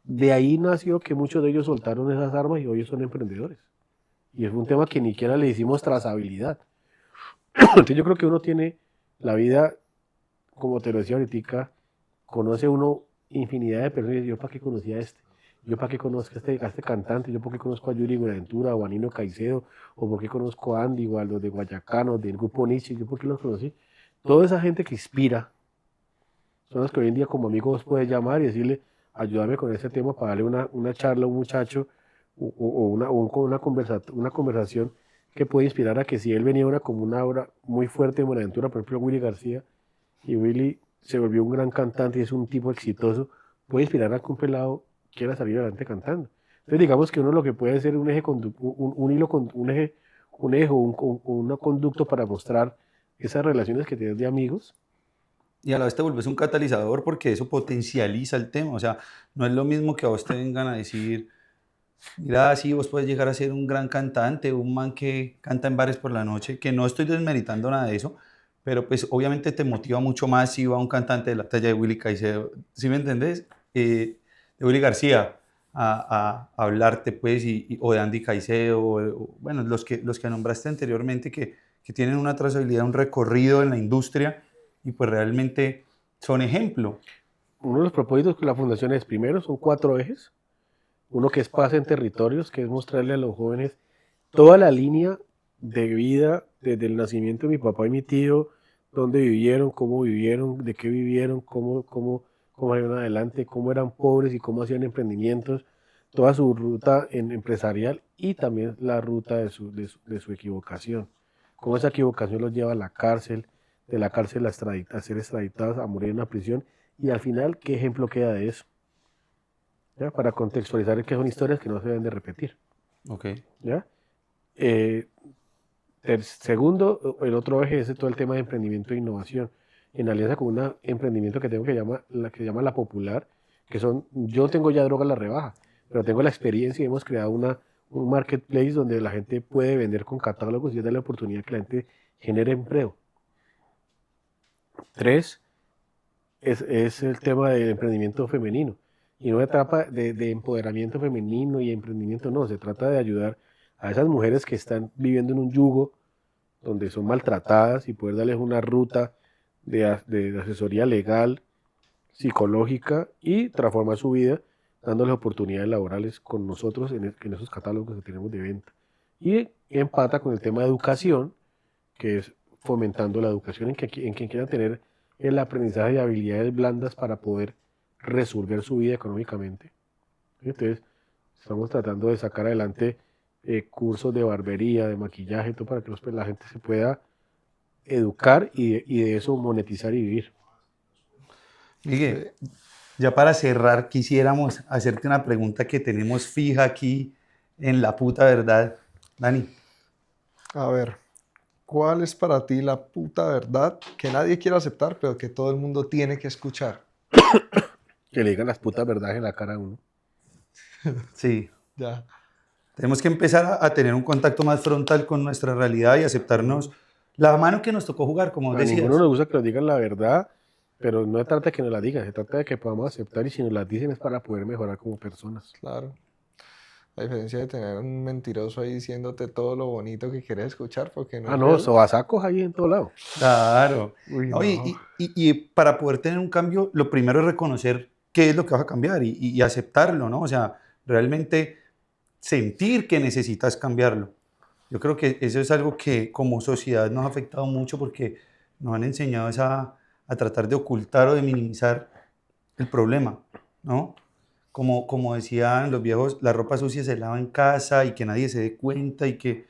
De ahí nació que muchos de ellos soltaron esas armas y hoy son emprendedores. Y es un tema que ni siquiera le hicimos trazabilidad. Entonces yo creo que uno tiene la vida, como te lo decía ahorita, conoce uno infinidad de personas y yo para qué conocía a este. yo para qué conozco a este cantante, yo por qué conozco a Yuri Buenaventura o a Nino Caicedo, o por qué conozco a Andy o a los de Guayacán o del grupo Nietzsche, yo por qué los conocí. Toda esa gente que inspira son los que hoy en día como amigos vos puedes llamar y decirle, ayúdame con este tema para darle una charla a un muchacho una conversación que puede inspirar a que si él venía como una obra muy fuerte de Buenaventura, por ejemplo Willy García, y Willy se volvió un gran cantante y es un tipo exitoso, puede inspirar a que un pelado quiera salir adelante cantando. Entonces digamos que uno lo que puede ser un eje, un hilo, un eje o un conducto para mostrar esas relaciones que tienes de amigos. Y a la vez te vuelves un catalizador porque eso potencializa el tema. O sea, no es lo mismo que a vos te vengan a decir, mira, sí, vos puedes llegar a ser un gran cantante, un man que canta en bares por la noche, que no estoy desmeritando nada de eso, pero pues obviamente te motiva mucho más si va un cantante de la talla de Willy Caicedo, ¿sí me entendés? De Willy García a hablarte pues, o de Andy Caicedo, bueno, los que nombraste anteriormente que tienen una trazabilidad, un recorrido en la industria y pues realmente son ejemplo. Uno de los propósitos que la fundación es, primero, son 4 ejes. Uno que es paz en territorios, que es mostrarle a los jóvenes toda la línea de vida desde el nacimiento de mi papá y mi tío, dónde vivieron, de qué vivieron, cómo iban adelante, cómo eran pobres y cómo hacían emprendimientos, toda su ruta empresarial y también la ruta de su equivocación. Cómo esa equivocación los lleva a la cárcel, de la cárcel a ser extraditados, a morir en una prisión y al final, ¿qué ejemplo queda de eso? ¿Ya? Para contextualizar que son historias que no se deben de repetir. Ok. ¿Ya? Segundo, el otro eje es todo el tema de emprendimiento e innovación, en alianza con un emprendimiento que tengo que se llama La Popular, que son, yo tengo ya droga a la rebaja, pero tengo la experiencia y hemos creado un marketplace donde la gente puede vender con catálogos y es darle la oportunidad que la gente genere empleo. 3, es el tema del emprendimiento femenino. Y no se trata de empoderamiento femenino y emprendimiento, no, se trata de ayudar a esas mujeres que están viviendo en un yugo donde son maltratadas y poder darles una ruta de asesoría legal, psicológica y transformar su vida dándoles oportunidades laborales con nosotros en esos catálogos que tenemos de venta. Y empata con el tema de educación, que es fomentando la educación en quien quieran tener el aprendizaje de habilidades blandas para poder resolver su vida económicamente. Entonces, estamos tratando de sacar adelante cursos de barbería, de maquillaje, todo para que la gente se pueda educar y de eso monetizar y vivir. Miguel, ya para cerrar, quisiéramos hacerte una pregunta que tenemos fija aquí en La Puta Verdad. Dani. A ver, ¿cuál es para ti la puta verdad que nadie quiere aceptar, pero que todo el mundo tiene que escuchar? Que le digan las putas verdades en la cara a uno. Sí. Ya. Tenemos que empezar a tener un contacto más frontal con nuestra realidad y aceptarnos la mano que nos tocó jugar, como A decías. ninguno nos gusta que nos digan la verdad, pero no se trata de que nos la digan, se trata de que podamos aceptar y si nos la dicen es para poder mejorar como personas. Claro. A diferencia de tener un mentiroso ahí diciéndote todo lo bonito que quieres escuchar, porque no Ah, es no, real. sobasacos ahí en todo lado. Claro. Uy, No, no. y para poder tener un cambio, lo primero es reconocer qué es lo que vas a cambiar y aceptarlo, ¿no? O sea, realmente sentir que necesitas cambiarlo. Yo creo que eso es algo que como sociedad nos ha afectado mucho porque nos han enseñado a tratar de ocultar o de minimizar el problema, ¿no? Como decían los viejos, la ropa sucia se lava en casa y que nadie se dé cuenta y que,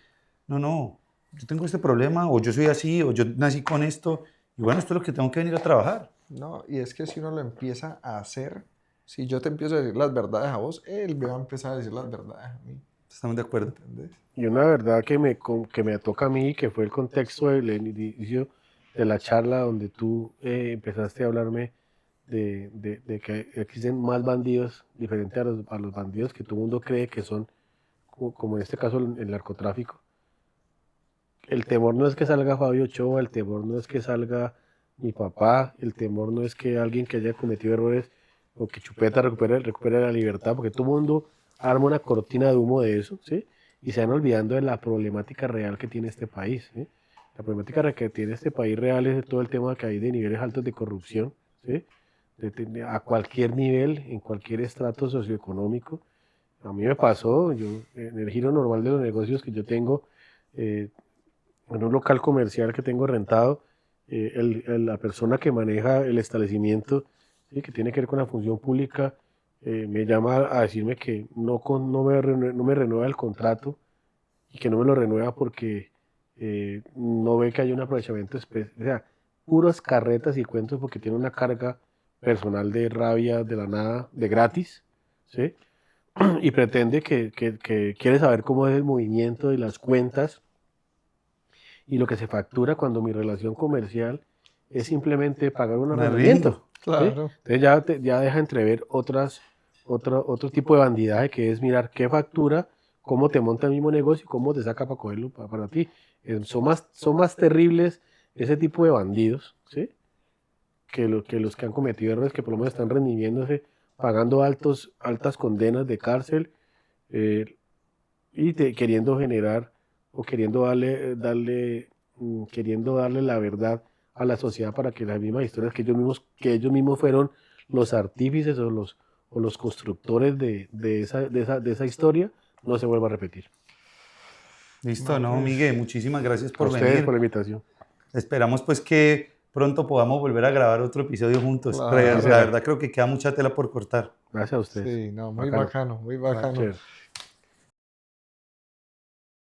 no, yo tengo este problema o yo soy así o yo nací con esto y bueno, esto es lo que tengo que venir a trabajar. No, y es que si uno lo empieza a hacer, si yo te empiezo a decir las verdades a vos, él me va a empezar a decir las verdades a mí. Estamos de acuerdo. ¿Entendés? Y una verdad que me toca a mí, que fue el contexto del inicio de la charla donde tú empezaste a hablarme de que existen más bandidos, diferente a los bandidos que todo el mundo cree que son, como en este caso el narcotráfico. El temor no es que salga Fabio Ochoa, el temor no es que salga mi papá, el temor no es que alguien que haya cometido errores o que Chupeta recupere la libertad, porque todo el mundo arma una cortina de humo de eso, ¿sí? Y se van olvidando de la problemática real que tiene este país, ¿sí? La problemática que tiene este país real es todo el tema que hay de niveles altos de corrupción, ¿sí? a cualquier nivel, en cualquier estrato socioeconómico. A mí me pasó, en el giro normal de los negocios que yo tengo, en un local comercial que tengo rentado, la persona que maneja el establecimiento, ¿sí?, que tiene que ver con la función pública, me llama a decirme que no me renueva el contrato y que no me lo renueva porque no ve que hay un aprovechamiento, o sea, puras carretas y cuentos porque tiene una carga personal de rabia de la nada, de gratis, ¿sí? Y pretende que quiere saber cómo es el movimiento de las cuentas y lo que se factura cuando mi relación comercial es simplemente pagar un Un arrendamiento, arriendo. ¿sí? Claro. Entonces ya deja entrever otro tipo de bandidaje, que es mirar qué factura, cómo te monta el mismo negocio y cómo te saca para cogerlo para ti. Son más terribles ese tipo de bandidos, ¿sí?, que los que han cometido errores, que por lo menos están redimiéndose, pagando altas condenas de cárcel, eh, queriendo generar o queriendo darle la verdad a la sociedad para que las mismas historias que ellos mismos fueron los artífices o los constructores de esa historia, no se vuelva a repetir. Listo, no, pues, Miguel, muchísimas gracias A por ustedes venir. por la invitación. Esperamos pues que pronto podamos volver a grabar otro episodio juntos. Claro. La verdad creo que queda mucha tela por cortar. Gracias a ustedes. Sí, no, muy Bacano. bacano, muy Ah, bacano. chévere.